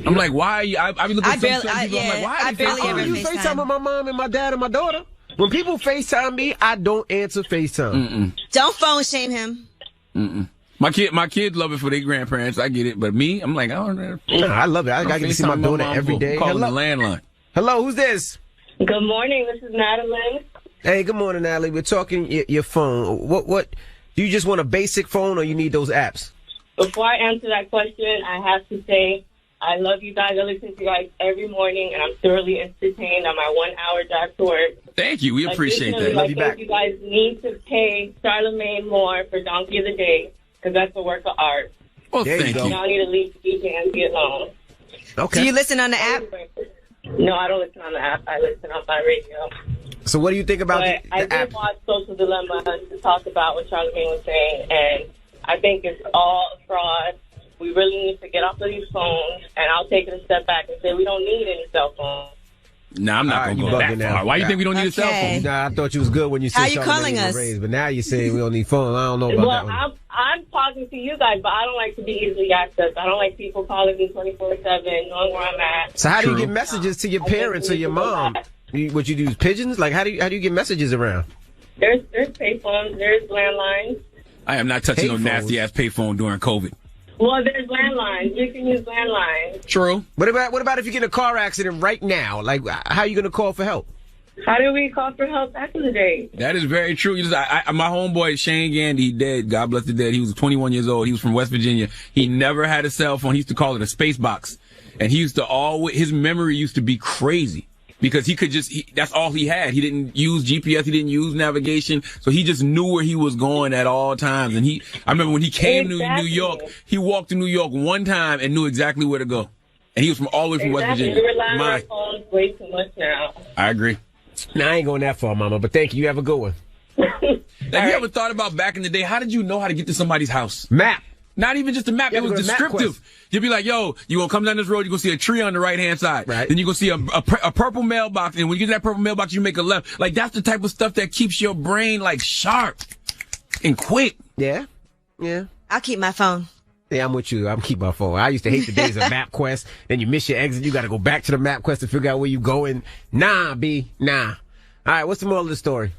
I'm like, why are you? I be looking at some people. I'm like, why are they I use FaceTime with my mom and my dad and my daughter. When people FaceTime me, I don't answer FaceTime. Don't phone shame him. My kids love it for their grandparents. I get it, but me, I'm like, I don't know. Nah, I love it. I get to see my daughter every day. Calling the landline. Hello, who's this? Good morning. This is Madeline. Hey, good morning, Natalie. We're talking your phone. What do you just want a basic phone or you need those apps? Before I answer that question, I have to say I love you guys. I listen to you guys every morning, and I'm thoroughly entertained on my 1 hour drive to work. Thank you. We appreciate that. Love you back. You guys need to pay Charlamagne more for Donkey of the Day because that's a work of art. Oh, thank you. Y'all need to leave DJ Envy alone. Okay. Do you listen on the app? No, I don't listen on the app. I listen on my radio. So what do you think about the app? I did watch Social Dilemma to talk about what Charlamagne was saying, and I think it's all a fraud. We really need to get off of these phones, and I'll take it a step back and say we don't need any cell phones. Nah, I'm not going to go that far. Why do you think we don't need a cell phone? Nah, I thought you was good when you said How you calling us? Raised, but now you're saying we don't need phones. I don't know about that one. Well, I'm talking to you guys, but I don't like to be easily accessed. I don't like people calling me 24/7, knowing where I'm at. So how do you get messages to your parents or your mom? What you do is pigeons? Like how do you get messages around? There's payphones, there's landlines. I am not touching no nasty ass payphone during COVID. Well, there's landlines. You can use landlines. True. What about if you get in a car accident right now? Like how are you gonna call for help? How did we call for help back in the day? That is very true. My homeboy Shane Gandy, he dead. God bless the dead. He was 21 years old. He was from West Virginia. He never had a cell phone. He used to call it a space box, and he used to his memory used to be crazy. Because he could that's all he had. He didn't use GPS. He didn't use navigation. So he just knew where he was going at all times. And I remember when he came to New York, he walked to New York one time and knew exactly where to go. And he was from all the way from West Virginia. We rely on our phones way too much now. I agree. Nah, I ain't going that far, Mama, but thank you. You have a good one. Have you ever thought about back in the day, how did you know how to get to somebody's house? Map. Not even just a map. It was descriptive. You'd be like, yo, you're going to come down this road, you're going to see a tree on the right-hand side. Right. Then you're going to see a purple mailbox. And when you get to that purple mailbox, you make a left. Like, that's the type of stuff that keeps your brain, like, sharp and quick. Yeah. Yeah. I'll keep my phone. Yeah, I'm with you. I'm keep my phone. I used to hate the days of MapQuest. Then you miss your exit. You got to go back to the MapQuest to figure out where you're going. Nah, B. Nah. All right, what's the moral of the story?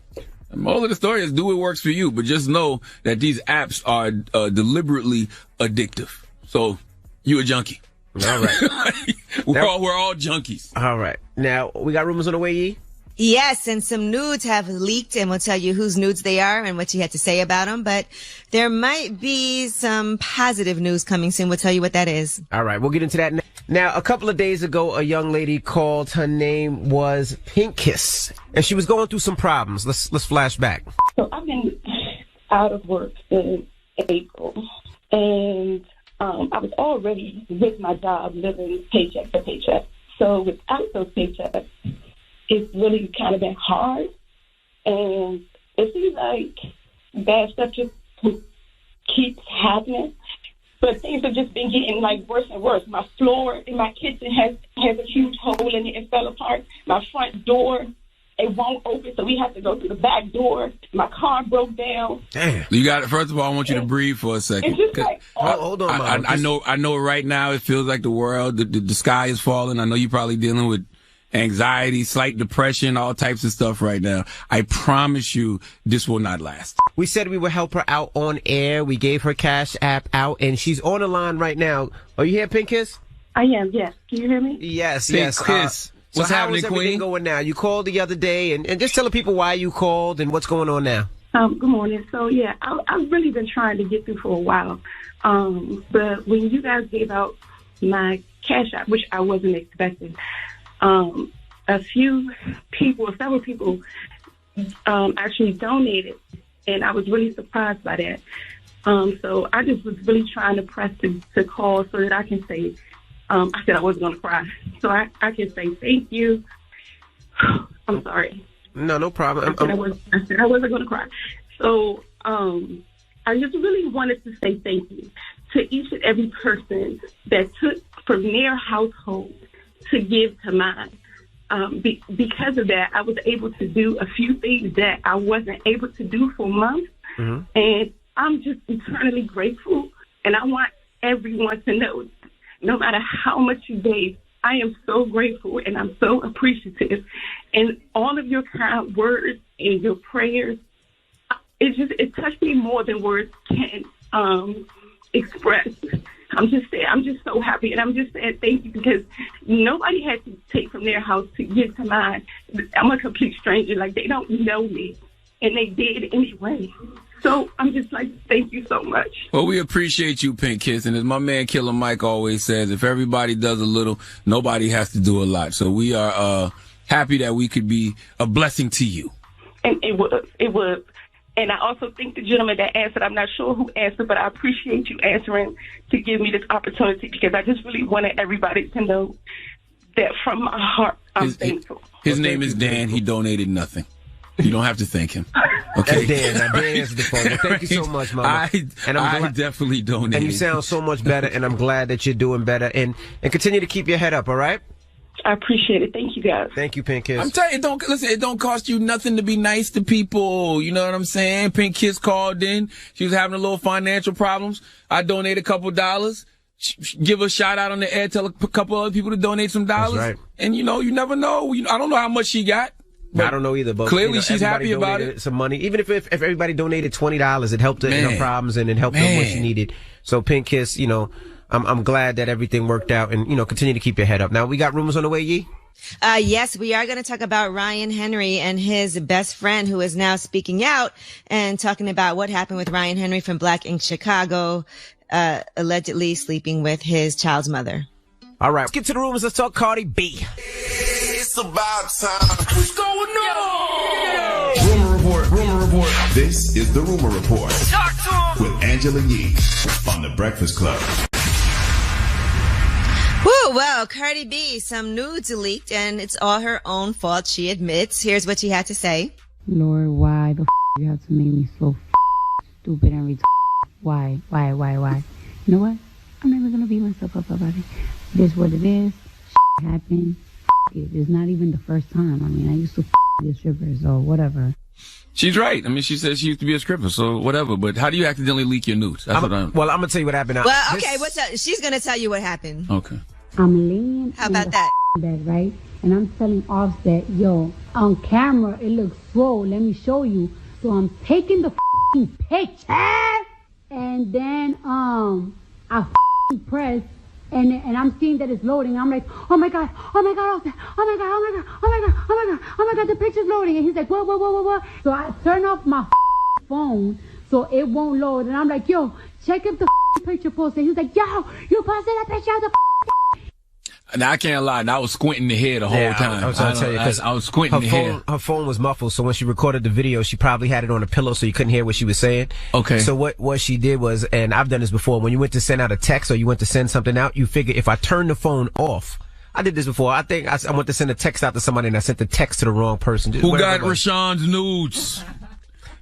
The moral of the story is do what works for you, but just know that these apps are deliberately addictive. So you a junkie. All right. we're all junkies. All right. Now, we got rumors on the way, Yee? Yes, and some nudes have leaked, and we'll tell you whose nudes they are and what you had to say about them. But there might be some positive news coming soon. We'll tell you what that is. All right, we'll get into that now. A couple of days ago, a young lady called. Her name was Pink Kiss, and she was going through some problems. Let's flash back. So I've been out of work since April, and I was already with my job living paycheck to paycheck. So without those paychecks, it's really kind of been hard, and it seems like bad stuff just keeps happening. But things have just been getting like worse and worse. My floor in my kitchen has a huge hole in it. It fell apart. My front door, it won't open, so we have to go through the back door. My car broke down. Damn. You got it. First of all, I want you to breathe for a second. It's just like, hold on, Mom. I know right now it feels like the world, the sky is falling. I know you're probably dealing with anxiety, slight depression, all types of stuff right now. I promise you this will not last. We said we would help her out on air. We gave her Cash App out, and she's on the line right now. Are you here, Pink Kiss? I am, yes. Can you hear me? Yes, Pink yes. Kiss. What's so happening, how is everything Queen? going now? You called the other day, and just tell the people why you called and what's going on now. Good morning. So, yeah, I've really been trying to get through for a while. But when you guys gave out my Cash App, which I wasn't expecting, several people actually donated, and I was really surprised by that. So I just was really trying to press to call so that I can say, I said I wasn't going to cry. So I can say thank you. I'm sorry. No problem. I said I wasn't going to cry. So I just really wanted to say thank you to each and every person that took from their household to give to mine. Because of that, I was able to do a few things that I wasn't able to do for months. Mm-hmm. And I'm just eternally grateful. And I want everyone to know, no matter how much you gave, I am so grateful and I'm so appreciative. And all of your kind words and your prayers, it touched me more than words can express. I'm just so happy, and I'm just saying thank you, because nobody had to take from their house to give to mine. I'm a complete stranger. Like, they don't know me, and they did anyway. So I'm just like, thank you so much. Well, we appreciate you, Pink Kiss. And as my man Killer Mike always says, if everybody does a little, nobody has to do a lot. So we are happy that we could be a blessing to you. And it was. And I also think the gentleman that answered, I'm not sure who answered, but I appreciate you answering to give me this opportunity, because I just really wanted everybody to know that from my heart, I'm thankful. His name is Dan. He donated nothing. You don't have to thank him. Okay, that's Dan. Dan answered the phone. Well, thank you so much, Mama. I definitely donated. And you sound so much better, and I'm glad that you're doing better. And continue to keep your head up, all right? I appreciate it. Thank you, guys. Thank you, Pink Kiss. I'm telling you, it don't cost you nothing to be nice to people. You know what I'm saying? Pink Kiss called in. She was having a little financial problems. I donated a couple dollars. Give a shout out on the air. Tell a couple other people to donate some dollars. That's right. And you never know. I don't know how much she got. I don't know either, but clearly she's happy about it. Some money, even if everybody donated $20, it helped her in her problems, and it helped her what she needed. So Pink Kiss, I'm glad that everything worked out, and continue to keep your head up. Now we got rumors on the way, Yee. Yes, we are going to talk about Ryan Henry and his best friend, who is now speaking out and talking about what happened with Ryan Henry from Black Ink Chicago, allegedly sleeping with his child's mother. All right, let's get to the rumors. Let's talk Cardi B. It's about time. What's going on? Rumor report. This is the Rumor Report. Talk to him. With Angela Yee on The Breakfast Club. Woo, well, Cardi B, some nudes leaked, and it's all her own fault, she admits. Here's what she had to say. Lord, why the you have to make me so stupid and retarded? Why? You know what? I'm never going to beat myself up about it. It is what it is. Happened. It's not even the first time. I mean, I used to be a stripper, so whatever. She's right. I mean, she said she used to be a stripper, so whatever. But how do you accidentally leak your nudes? Well, I'm going to tell you what happened. Well, okay, she's going to tell you what happened. Okay. I'm laying How about that? bed, right? And I'm telling Offset, yo, on camera, it looks slow. Let me show you. So I'm taking the picture, and then I press. And I'm seeing that it's loading. I'm like, oh my God, Offset, oh my God, the picture's loading. And he's like, whoa. So I turn off my phone so it won't load. And I'm like, yo, check if the picture posted. He's like, yo, you posted that picture of the Now, I can't lie. I was squinting the head the whole time. I was trying to tell you, because I was squinting the head. Her phone was muffled, so when she recorded the video, she probably had it on a pillow so you couldn't hear what she was saying. Okay. So what she did was, and I've done this before, when you went to send out a text or you went to send something out, you figure if I turn the phone off, I did this before. I think I went to send a text out to somebody and I sent the text to the wrong person. Who got Rashawn's nudes?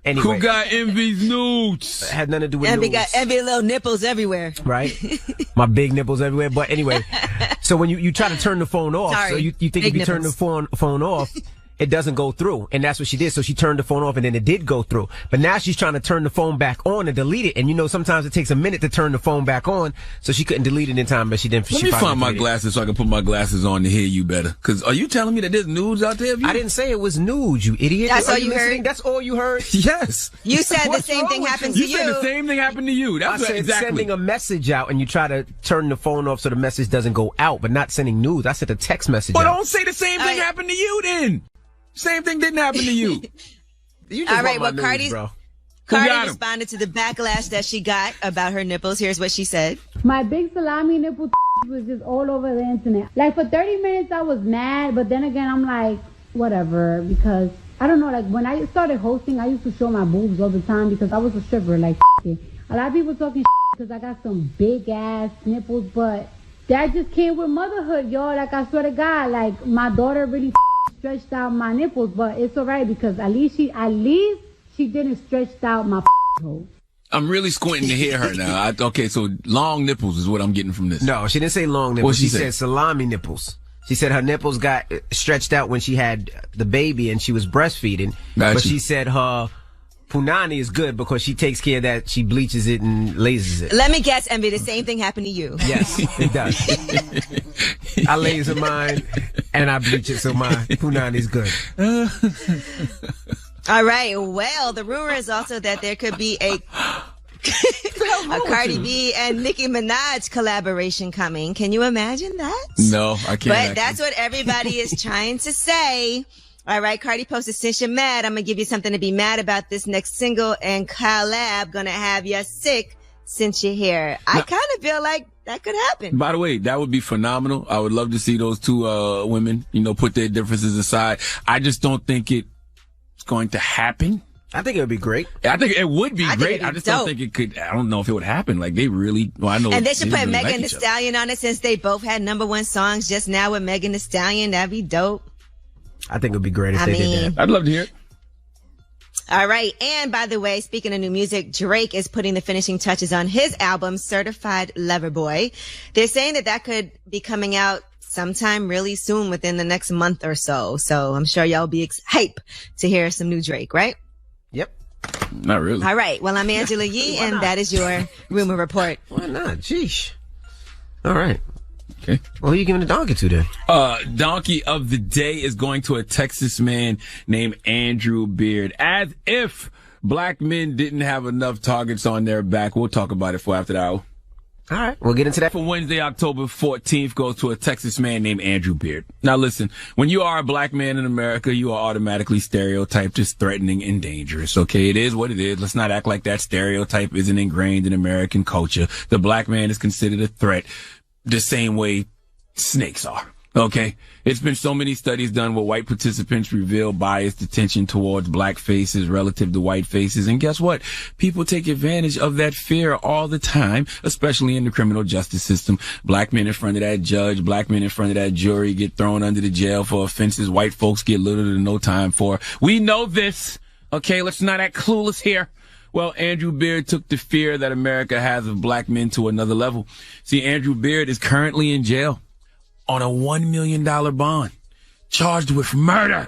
Anyway, who got Envy's nudes? It had nothing to do with Envy nudes. got Envy little nipples everywhere. Right? My big nipples everywhere. But anyway, so when you try to turn the phone off, Sorry, so you think big if you turn nipples. the phone off, it doesn't go through. And that's what she did. So she turned the phone off and then it did go through. But now she's trying to turn the phone back on and delete it. And sometimes it takes a minute to turn the phone back on. So she couldn't delete it in time, but she didn't. Let me find my glasses so I can put my glasses on to hear you better. Cause are you telling me that there's nudes out there of you? I didn't say it was nudes, you idiot. That's all you heard? That's all you heard? Yes. You said the What's same wrong thing with happened to you. You said the same thing happened to you. That's I said exactly. Sending a message out and you try to turn the phone off so the message doesn't go out, but not sending nudes. I sent a text message But out. don't say the same thing happened to you then. Same thing didn't happen to you. You just All right, want my well, nudes, bro. Cardi responded to the backlash that she got about her nipples. Here's what she said. My big salami nipple was just all over the internet. Like, for 30 minutes, I was mad, but then again, I'm like, whatever, because I don't know, like, when I started hosting, I used to show my boobs all the time because I was a stripper, like, a lot of people talking because I got some big ass nipples, but that just came with motherhood, y'all. Like, I swear to God, like, my daughter really stretched out my nipples, but it's all right because at least she didn't stretch out my hole. I'm really squinting to hear her now. Okay, so long nipples is what I'm getting from this. No, she didn't say long nipples. She said salami nipples. She said her nipples got stretched out when she had the baby and she was breastfeeding. But she said her punani is good because she takes care of that. She bleaches it and lasers it. Let me guess, Envy, the same thing happened to you. Yes, it does. I laser mine and I bleach it, so my punani is good. All right. Well, the rumor is also that there could be a Cardi B and Nicki Minaj collaboration coming. Can you imagine that? No, I can't. But that's what everybody is trying to say. All right, Cardi posted, since you're mad, I'm going to give you something to be mad about. This next single and collab going to have you sick since you're here. I kind of feel like that could happen. By the way, that would be phenomenal. I would love to see those two women, put their differences aside. I just don't think it's going to happen. I think it would be great. I think it would be great. I just don't think it could. I don't know if it would happen. Like, they really, I know. And they should put Megan Thee Stallion on it since they both had #1 songs just now with Megan Thee Stallion. That'd be dope. I think it would be great if they did that. I'd love to hear it. All right. And by the way, speaking of new music, Drake is putting the finishing touches on his album, Certified Lover Boy. They're saying that could be coming out sometime really soon within the next month or so. So I'm sure y'all be hype to hear some new Drake, right? Yep. Not really. All right. Well, I'm Angela Yee, and that is your rumor report. Why not? Jeesh. All right. Okay. Well, who are you giving the donkey to then? Donkey of the day is going to a Texas man named Andrew Beard. As if black men didn't have enough targets on their back. We'll talk about it for after the hour. All right, we'll get into that. For Wednesday, October 14th, goes to a Texas man named Andrew Beard. Now listen, when you are a black man in America, you are automatically stereotyped as threatening and dangerous. Okay, it is what it is. Let's not act like that stereotype isn't ingrained in American culture. The black man is considered a threat the same way snakes are. Okay. It's been so many studies done where white participants reveal biased attention towards black faces relative to white faces. And guess what? People take advantage of that fear all the time, especially in the criminal justice system. Black men in front of that judge, black men in front of that jury get thrown under the jail for offenses white folks get little to no time for. We know this. Okay. Let's not act clueless here. Well, Andrew Beard took the fear that America has of black men to another level. See, Andrew Beard is currently in jail on a $1 million bond, charged with murder.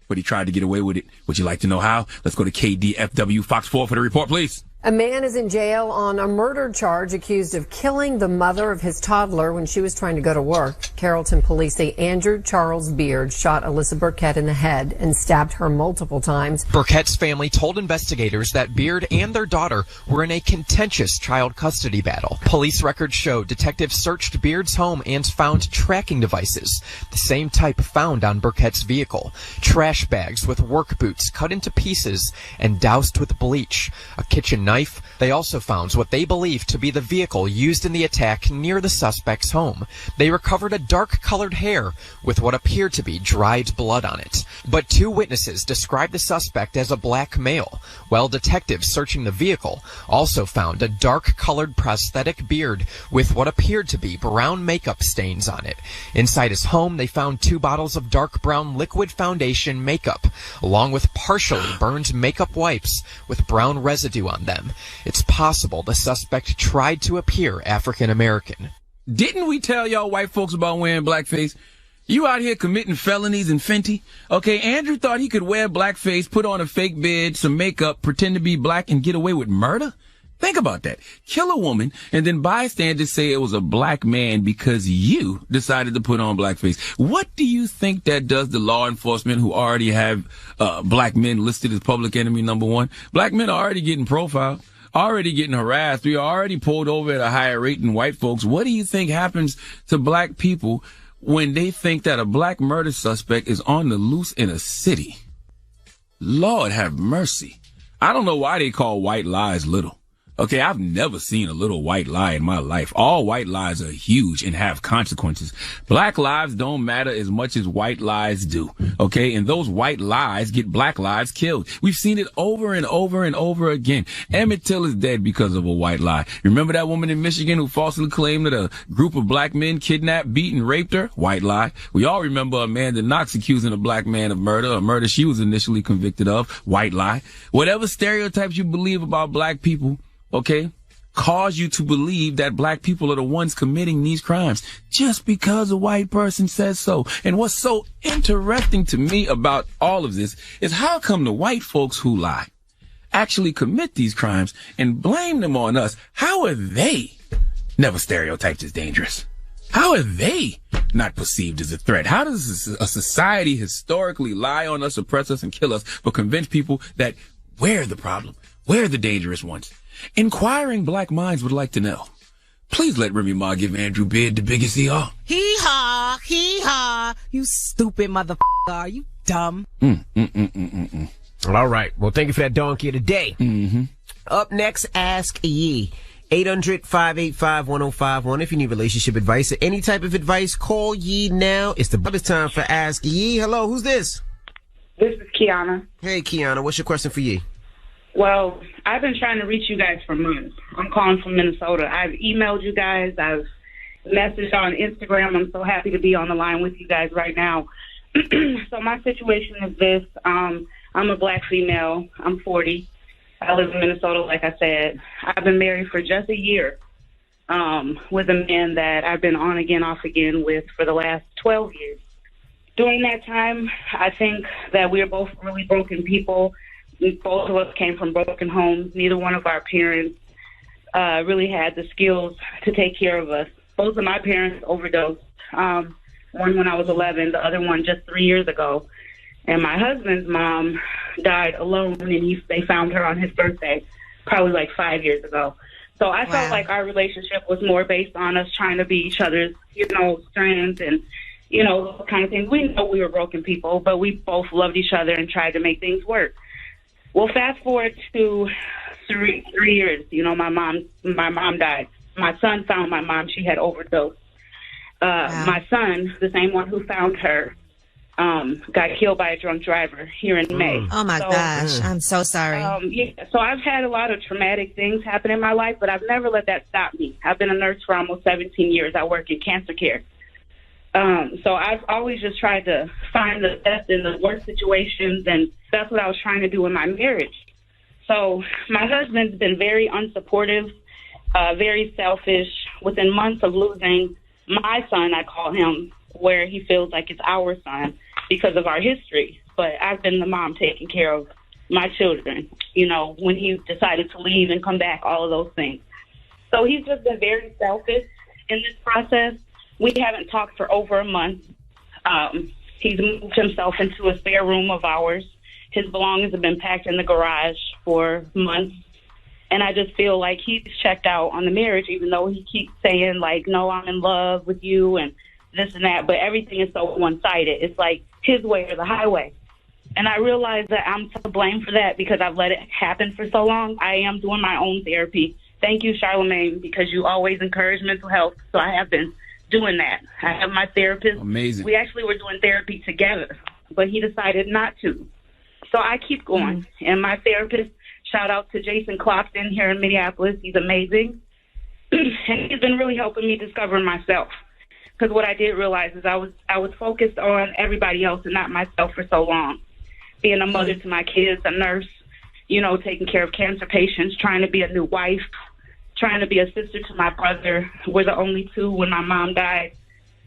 But he tried to get away with it. Would you like to know how? Let's go to KDFW Fox 4 for the report, please. A man is in jail on a murder charge accused of killing the mother of his toddler when she was trying to go to work. Carrollton police say Andrew Charles Beard shot Alyssa Burkett in the head and stabbed her multiple times. Burkett's family told investigators that Beard and their daughter were in a contentious child custody battle. Police records show detectives searched Beard's home and found tracking devices, the same type found on Burkett's vehicle, trash bags with work boots cut into pieces and doused with bleach, a kitchen knife. They also found what they believe to be the vehicle used in the attack near the suspect's home. They recovered a dark-colored hair with what appeared to be dried blood on it. But two witnesses described the suspect as a black male, while detectives searching the vehicle also found a dark-colored prosthetic beard with what appeared to be brown makeup stains on it. Inside his home, they found 2 bottles of dark brown liquid foundation makeup, along with partially burned makeup wipes with brown residue on them. It's possible the suspect tried to appear African American. Didn't we tell y'all white folks about wearing blackface? You out here committing felonies in Fenty? Okay, Andrew thought he could wear blackface, put on a fake beard, some makeup, pretend to be black, and get away with murder? Think about that. Kill a woman, and then bystanders say it was a black man because you decided to put on blackface. What do you think that does to law enforcement who already have black men listed as public enemy number 1? Black men are already getting profiled, already getting harassed. We are already pulled over at a higher rate than white folks. What do you think happens to black people when they think that a black murder suspect is on the loose in a city? Lord have mercy. I don't know why they call white lies little. Okay, I've never seen a little white lie in my life. All white lies are huge and have consequences. Black lives don't matter as much as white lies do. Okay, and those white lies get black lives killed. We've seen it over and over and over again. Emmett Till is dead because of a white lie. Remember that woman in Michigan who falsely claimed that a group of black men kidnapped, beat, and raped her? White lie. We all remember Amanda Knox accusing a black man of murder, a murder she was initially convicted of. White lie. Whatever stereotypes you believe about black people, okay, cause you to believe that black people are the ones committing these crimes just because a white person says so. And what's so interesting to me about all of this is how come the white folks who lie actually commit these crimes and blame them on us? How are they never stereotyped as dangerous? How are they not perceived as a threat? How does a society historically lie on us, oppress us, and kill us, but convince people that we're the problem, we're the dangerous ones? Inquiring black minds would like to know. Please let Remy Ma give Andrew Beard the biggest hee-haw. Hee-haw, hee-haw. You stupid motherfucker. Are you dumb? All right. Well, thank you for that donkey of the day. Mm-hmm. Up next, Ask Yee. 800-585-1051. If you need relationship advice or any type of advice, call Yee now. It's time for Ask Yee. Hello, who's this? This is Kiana. Hey, Kiana. What's your question for Yee? Well, I've been trying to reach you guys for months. I'm calling from Minnesota. I've emailed you guys. I've messaged on Instagram. I'm so happy to be on the line with you guys right now. So my situation is this. I'm a black female. I'm 40. I live in Minnesota, like I said. I've been married for just a year with a man that I've been on again, off again with for the last 12 years. During that time, I think that we're both really broken people. Both of us came from broken homes. Neither one of our parents really had the skills to take care of us. Both of my parents overdosed. One when I was 11, the other one just 3 years ago. And my husband's mom died alone, and they found her on his birthday, probably like 5 years ago. So I felt like our relationship was more based on us trying to be each other's, strength and, those kind of things. We know we were broken people, but we both loved each other and tried to make things work. Well, fast forward to 3 years. My mom died. My son found my mom. She had overdosed. My son, the same one who found her, got killed by a drunk driver here in May. Oh my gosh, I'm so sorry. So I've had a lot of traumatic things happen in my life, but I've never let that stop me. I've been a nurse for almost 17 years. I work in cancer care. So I've always just tried to find the best in the worst situations, and that's what I was trying to do in my marriage. So my husband's been very unsupportive, very selfish. Within months of losing my son, I call him, where he feels like it's our son because of our history. But I've been the mom taking care of my children, when he decided to leave and come back, all of those things. So he's just been very selfish in this process. We haven't talked for over a month. He's moved himself into a spare room of ours. His belongings have been packed in the garage for months. And I just feel like he's checked out on the marriage, even though he keeps saying, like, no, I'm in love with you and this and that. But everything is so one-sided. It's like his way or the highway. And I realize that I'm to blame for that because I've let it happen for so long. I am doing my own therapy. Thank you, Charlamagne, because you always encourage mental health. So I have been doing that. I have my therapist. Amazing. We actually were doing therapy together, but he decided not to. So I keep going. And my therapist, shout out to Jason Clopton here in Minneapolis. He's amazing. And he's been really helping me discover myself. Because what I did realize is I was focused on everybody else and not myself for so long. Being a mother to my kids, a nurse, taking care of cancer patients, trying to be a new wife, trying to be a sister to my brother. We're the only two when my mom died,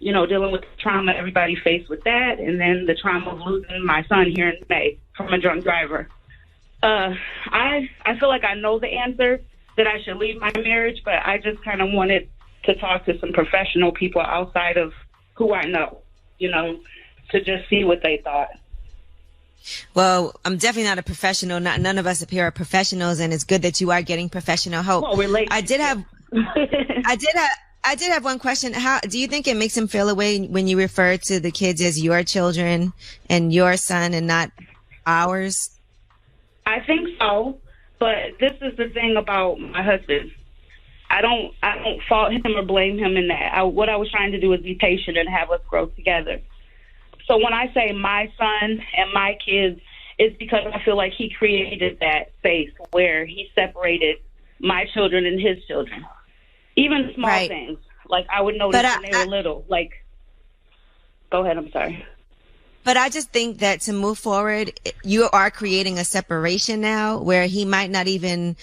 dealing with the trauma everybody faced with that, and then the trauma of losing my son here in May from a drunk driver. I feel like I know the answer, that I should leave my marriage, but I just kind of wanted to talk to some professional people outside of who I know, to just see what they thought. Well, I'm definitely not a professional. None of us up here are professionals, and it's good that you are getting professional help. Well, I did have one question. How do you think it makes him feel a way when you refer to the kids as your children and your son and not ours? I think so. But this is the thing about my husband. I don't fault him or blame him in that. What I was trying to do is be patient and have us grow together. So when I say my son and my kids, it's because I feel like he created that space where he separated my children and his children. Even small things. Like, I would notice when they were little. Like, go ahead, I'm sorry. But I just think that to move forward, you are creating a separation now where he might not even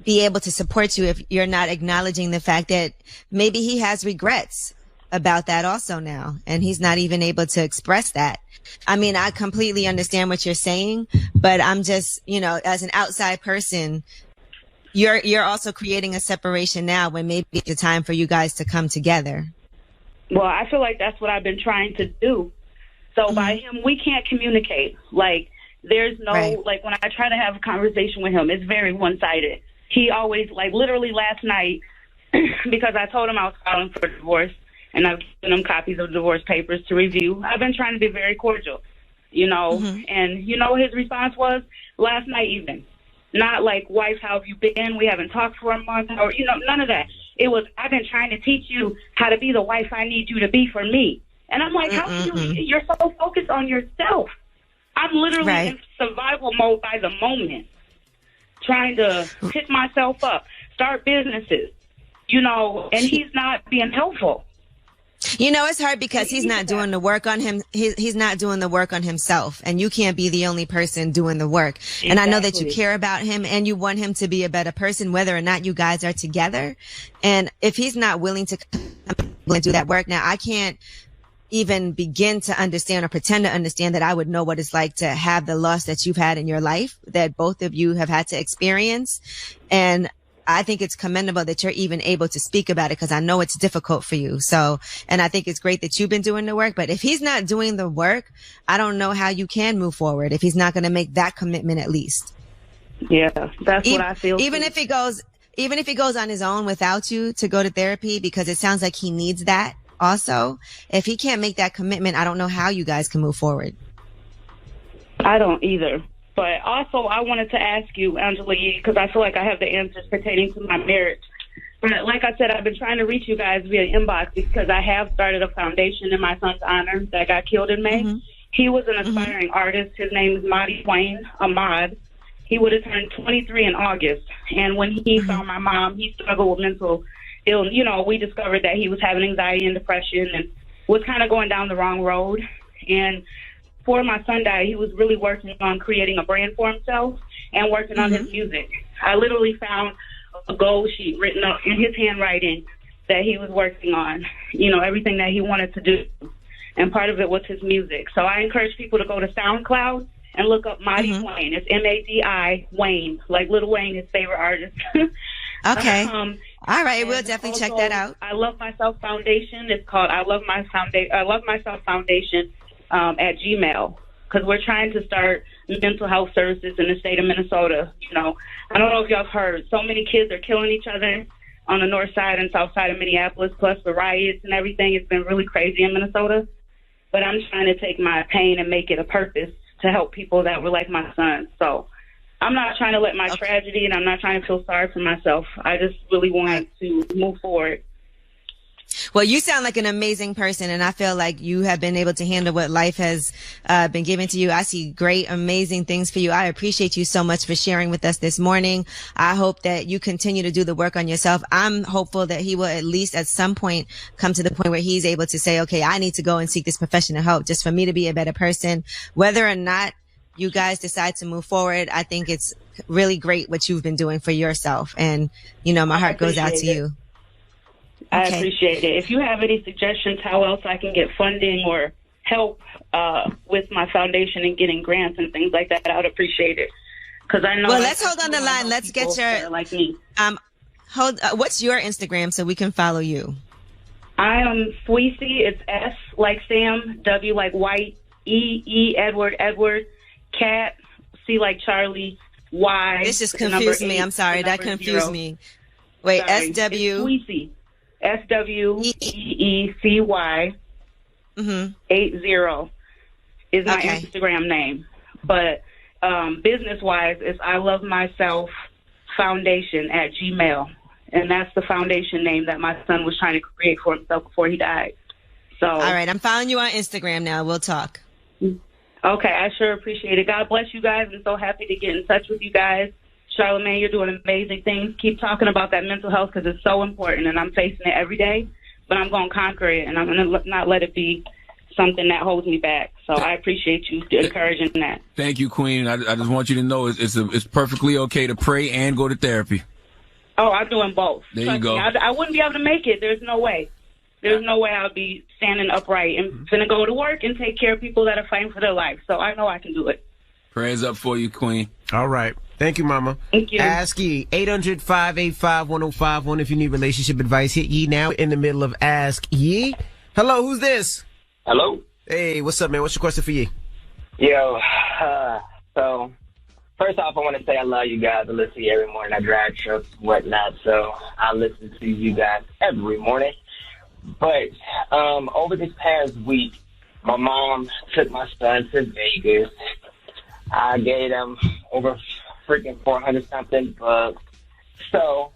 be able to support you if you're not acknowledging the fact that maybe he has regrets about that also now, and he's not even able to express that. I mean, I completely understand what you're saying, but I'm just, as an outside person, you're also creating a separation now when maybe it's the time for you guys to come together. Well, I feel like that's what I've been trying to do. So by him, we can't communicate. Like, there's no, like, when I try to have a conversation with him, it's very one-sided. He always, like, literally last night, because I told him I was filing for divorce, and I've given him copies of divorce papers to review. I've been trying to be very cordial, and his response was last night even. Not like, wife, how have you been? We haven't talked for a month, or, none of that. It was, I've been trying to teach you how to be the wife I need you to be for me. And I'm like, how can you're so focused on yourself. I'm literally in survival mode by the moment, trying to pick myself up, start businesses, and he's not being helpful. It's hard because he's not doing the work on him. He's not doing the work on himself, and you can't be the only person doing the work. Exactly. And I know that you care about him and you want him to be a better person, whether or not you guys are together. And if he's not willing to do that work, now I can't even begin to understand or pretend to understand that I would know what it's like to have the loss that you've had in your life, that both of you have had to experience. And I think it's commendable that you're even able to speak about it, because I know it's difficult for you. So, and I think it's great that you've been doing the work, but if he's not doing the work, I don't know how you can move forward if he's not going to make that commitment at least. Yeah, that's what I feel. Even if he goes on his own without you to go to therapy, because it sounds like he needs that. Also, if he can't make that commitment, I don't know how you guys can move forward. I don't either. But also, I wanted to ask you, Angela Yee, because I feel like I have the answers pertaining to my marriage. But like I said, I've been trying to reach you guys via inbox because I have started a foundation in my son's honor that got killed in May. He was an aspiring artist. His name is Mahdi Wayne Ahmad. He would have turned 23 in August. And when he found my mom, he struggled with mental illness. We discovered that he was having anxiety and depression and was kind of going down the wrong road. And before my son died, he was really working on creating a brand for himself and working on his music. I literally found a goal sheet written up in his handwriting that he was working on, everything that he wanted to do. And part of it was his music. So I encourage people to go to SoundCloud and look up Mahdi Wayne. It's Madi Wayne, like Lil Wayne, his favorite artist. Okay. All right, we'll definitely check that out. I Love Myself Foundation. It's called I Love Myself Foundation at Gmail, because we're trying to start mental health services in the state of Minnesota. I don't know if y'all have heard, so many kids are killing each other on the north side and south side of Minneapolis, plus the riots and everything. It's been really crazy in Minnesota. But I'm trying to take my pain and make it a purpose to help people that were like my son. So I'm not trying to let my tragedy, and I'm not trying to feel sorry for myself. I just really want to move forward. Well, you sound like an amazing person, and I feel like you have been able to handle what life has been given to you. I see great, amazing things for you. I appreciate you so much for sharing with us this morning. I hope that you continue to do the work on yourself. I'm hopeful that he will at least at some point come to the point where he's able to say, okay, I need to go and seek this professional help just for me to be a better person. Whether or not you guys decide to move forward, I think it's really great what you've been doing for yourself. And, my heart goes out to you. I appreciate it. If you have any suggestions how else I can get funding or help with my foundation and getting grants and things like that, I would appreciate it. Because I know. Well, let's hold on the line. Let's get your like me. What's your Instagram so we can follow you? I am Sweecy. It's S like Sam, W like White, E Edward, Cat, C like Charlie, Y. This just confused me. I'm sorry. That confused me. Wait, SW. Sweecy. SWEECY 80 is my Instagram name. But business-wise is I Love Myself Foundation at Gmail. And that's the foundation name that my son was trying to create for himself before he died. So, all right, I'm following you on Instagram now. We'll talk. Okay, I sure appreciate it. God bless you guys. I'm so happy to get in touch with you guys. Charlamagne, you're doing amazing things. Keep talking about that mental health because it's so important, and I'm facing it every day. But I'm going to conquer it, and I'm going to not let it be something that holds me back. So I appreciate you encouraging that. Thank you, Queen. I just want you to know it's perfectly okay to pray and go to therapy. Oh, I'm doing both. There Trust you go. me, I wouldn't be able to make it. There's no way. There's no way I'll be standing upright and finna go to work and take care of people that are fighting for their life. So I know I can do it. Prayers up for you, Queen. All right. Thank you, Mama. Thank you. Ask Ye. 800-585-1051 if you need relationship advice. Hit Ye now in the middle of Ask Ye. Hello, who's this? Hello. Hey, what's up, man? What's your question for Ye? Yo, so first off, I want to say I love you guys. I listen to you every morning. I drive trucks and whatnot, so I listen to you guys every morning. But over this past week, my mom took my son to Vegas. I gave him over freaking 400-something bucks. So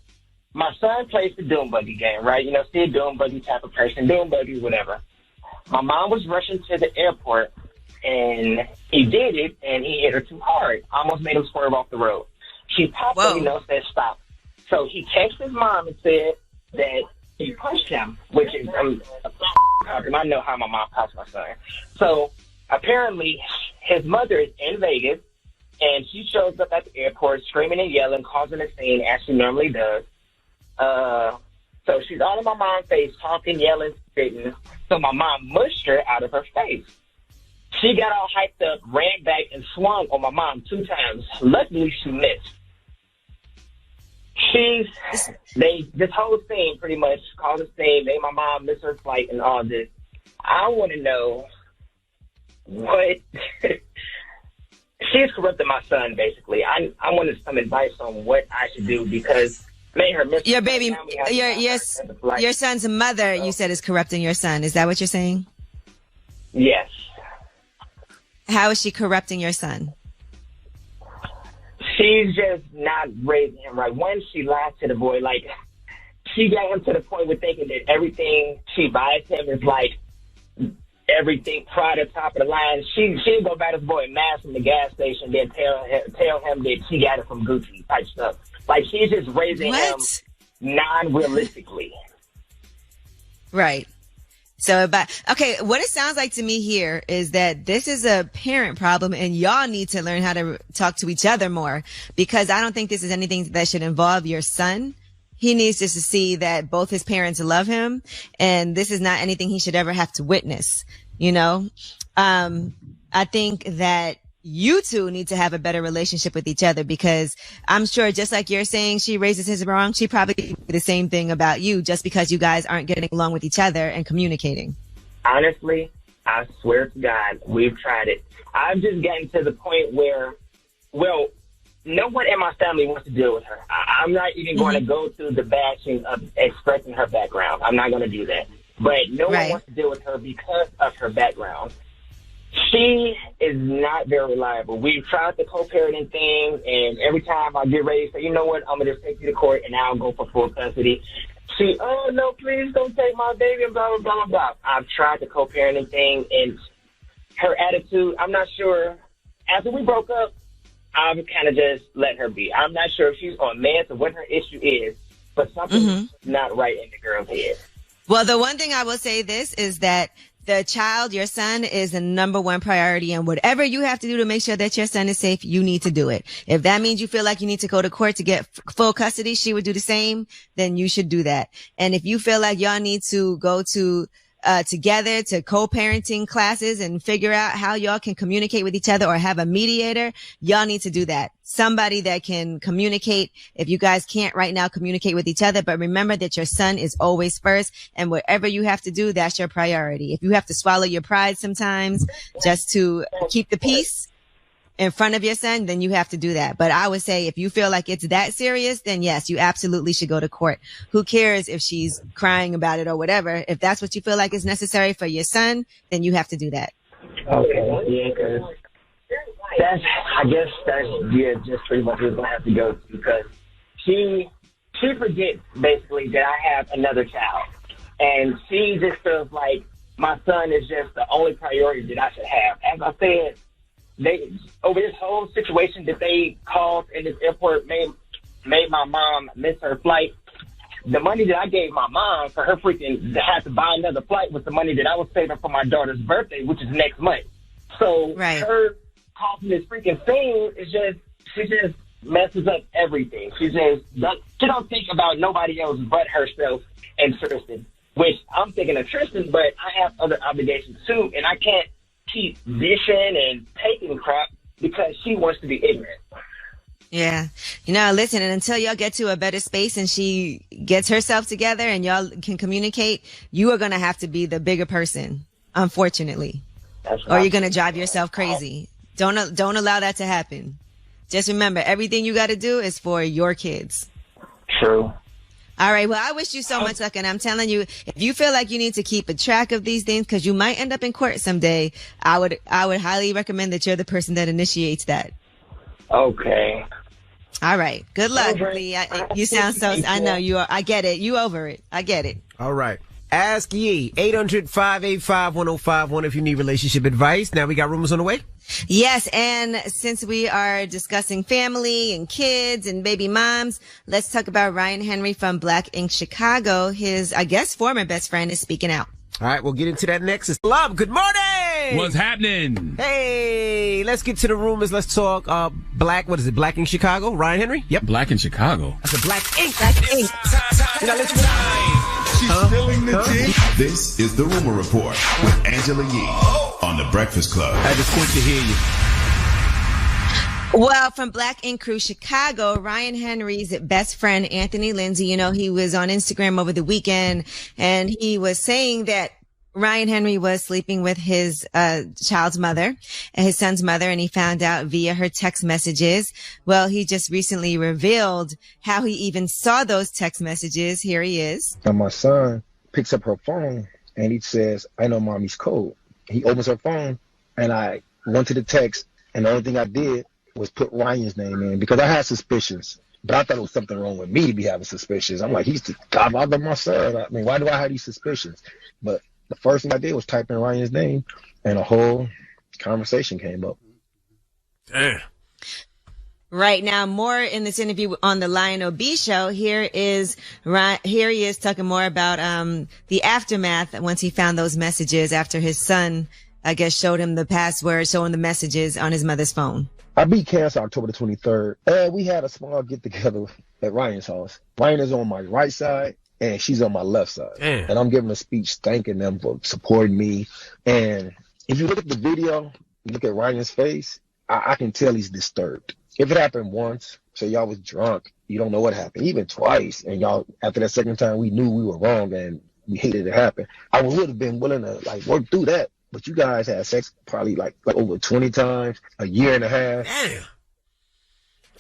my son plays the Doom Buggy game, right? You know, see a Doom Buggy type of person, Doom Buggy, whatever. My mom was rushing to the airport, and he did it, and he hit her too hard. Almost made him swerve off the road. She popped up, said stop. So he texted his mom and said that he punched him, which is I know how my mom punched my son. So apparently his mother is in Vegas, and she shows up at the airport screaming and yelling, causing a scene as she normally does. So she's all in my mom's face, talking, yelling, spitting. So my mom mushed her out of her face. She got all hyped up, ran back, and swung on my mom 2 times. Luckily, she missed. This whole scene pretty much caused a scene, made my mom miss her flight and all this. I want to know what... She's corrupted my son, basically. I wanted some advice on what I should do because... Your baby, your son's mother, you said, is corrupting your son. Is that what you're saying? Yes. How is she corrupting your son? She's just not raising him right. One, she lied to the boy. Like, she got him to the point with thinking that everything she buys him is like everything Prada, top of the line. She'd go buy this boy a mask from the gas station, then tell him that she got it from Gucci type stuff. Like, she's just raising him non-realistically. Right. So, okay, what it sounds like to me here is that this is a parent problem and y'all need to learn how to talk to each other more, because I don't think this is anything that should involve your son. He needs just to see that both his parents love him, and this is not anything he should ever have to witness, you know? I think that you two need to have a better relationship with each other, because I'm sure, just like you're saying she raises his wrong, she probably did the same thing about you, just because you guys aren't getting along with each other and communicating. Honestly, I swear to God, we've tried it. I've just gotten to the point where, well, no one in my family wants to deal with her. I'm not even going to go through the bashing of expressing her background. I'm not going to do that. But no one wants to deal with her because of her background. She is not very reliable. We've tried the co-parenting thing, and every time I get ready to say, you know what, I'm going to just take you to court, and I'll go for full custody. She, oh, no, please don't take my baby, and blah, blah, blah, blah, blah. I've tried the co-parenting thing, and her attitude, I'm not sure. After we broke up, I've kind of just let her be. I'm not sure if she's on meds or what her issue is, but something's not right in the girl's head. Well, the one thing I will say this is that the child, your son, is the number one priority, and whatever you have to do to make sure that your son is safe, you need to do it. If that means you feel like you need to go to court to get full custody, she would do the same, then you should do that. And if you feel like y'all need to go to together to co-parenting classes and figure out how y'all can communicate with each other or have a mediator, y'all need to do that. Somebody that can communicate if you guys can't right now communicate with each other. But remember that your son is always first, and whatever you have to do, that's your priority. If you have to swallow your pride sometimes just to keep the peace in front of your son, then you have to do that. But I would say if you feel like it's that serious, then yes, you absolutely should go to court. Who cares if she's crying about it or whatever? If that's what you feel like is necessary for your son, then you have to do that. Okay, yeah, because I guess that's just pretty much what's gonna have to go to, because she forgets basically that I have another child, and she just feels like my son is just the only priority that I should have. As I said, they over this whole situation that they caused in this airport made my mom miss her flight. The money that I gave my mom for her freaking to have to buy another flight was the money that I was saving for my daughter's birthday, which is next month. So her causing this freaking thing is she just messes up everything. She don't think about nobody else but herself and Tristan, which I'm thinking of Tristan, but I have other obligations too, and I can't keep dishing and taking crap because she wants to be ignorant. Yeah. Listen, and until y'all get to a better space and she gets herself together and y'all can communicate, you are going to have to be the bigger person, unfortunately. Or you're going to drive yourself crazy. Don't allow that to happen. Just remember, everything you got to do is for your kids. True. All right. Well, I wish you so much luck. And I'm telling you, if you feel like you need to keep a track of these things, because you might end up in court someday, I would highly recommend that you're the person that initiates that. Okay. All right. Good luck, Lee. You sound so, I know you are. I get it. You over it. I get it. All right. Ask Yee, 800-585-1051 if you need relationship advice. Now we got rumors on the way. Yes, and since we are discussing family and kids and baby moms, let's talk about Ryan Henry from Black Ink Chicago. His, I guess, former best friend is speaking out. All right, we'll get into that next. Love, good morning! What's happening? Hey, let's get to the rumors. Let's talk Black Ink Chicago? Ryan Henry? Yep. Black Ink Chicago. That's a Black Ink. Black Ink. Did I let you know? She's spilling the tea. This is the Rumor Report with Angela Yee on The Breakfast Club. I just want to hear you. Well, from Black Ink Crew Chicago, Ryan Henry's best friend, Anthony Lindsay, he was on Instagram over the weekend, and he was saying that Ryan Henry was sleeping with his child's mother, his son's mother, and he found out via her text messages. Well, he just recently revealed how he even saw those text messages. Here he is. And my son picks up her phone, and he says, "I know mommy's code." He opens her phone, and I went to the text, and the only thing I did was put Ryan's name in because I had suspicions. But I thought it was something wrong with me to be having suspicions. I'm like, he's the godfather of my son. I mean, why do I have these suspicions? But the first thing I did was type in Ryan's name, and a whole conversation came up. Damn. Right now, more in this interview on the Lionel B show. Here he is talking more about the aftermath once he found those messages after his son, I guess, showed him the password, showing the messages on his mother's phone. I beat cancer October the 23rd. We had a small get-together at Ryan's house. Ryan is on my right side, and she's on my left side. Damn. And I'm giving a speech thanking them for supporting me. And if you look at the video, you look at Ryan's face, I can tell he's disturbed. If it happened once, say y'all was drunk, you don't know what happened, even twice, and y'all, after that second time, we knew we were wrong and we hated it happen, I would have been willing to work through that. But you guys had sex probably like over 20 times, a year and a half.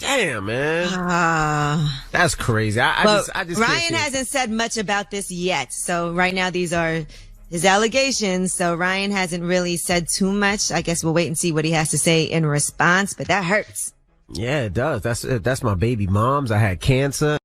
Damn, man. That's crazy. I just Ryan hasn't said much about this yet. So right now these are his allegations. So Ryan hasn't really said too much. I guess we'll wait and see what he has to say in response, but that hurts. Yeah, it does. That's my baby mom's. I had cancer.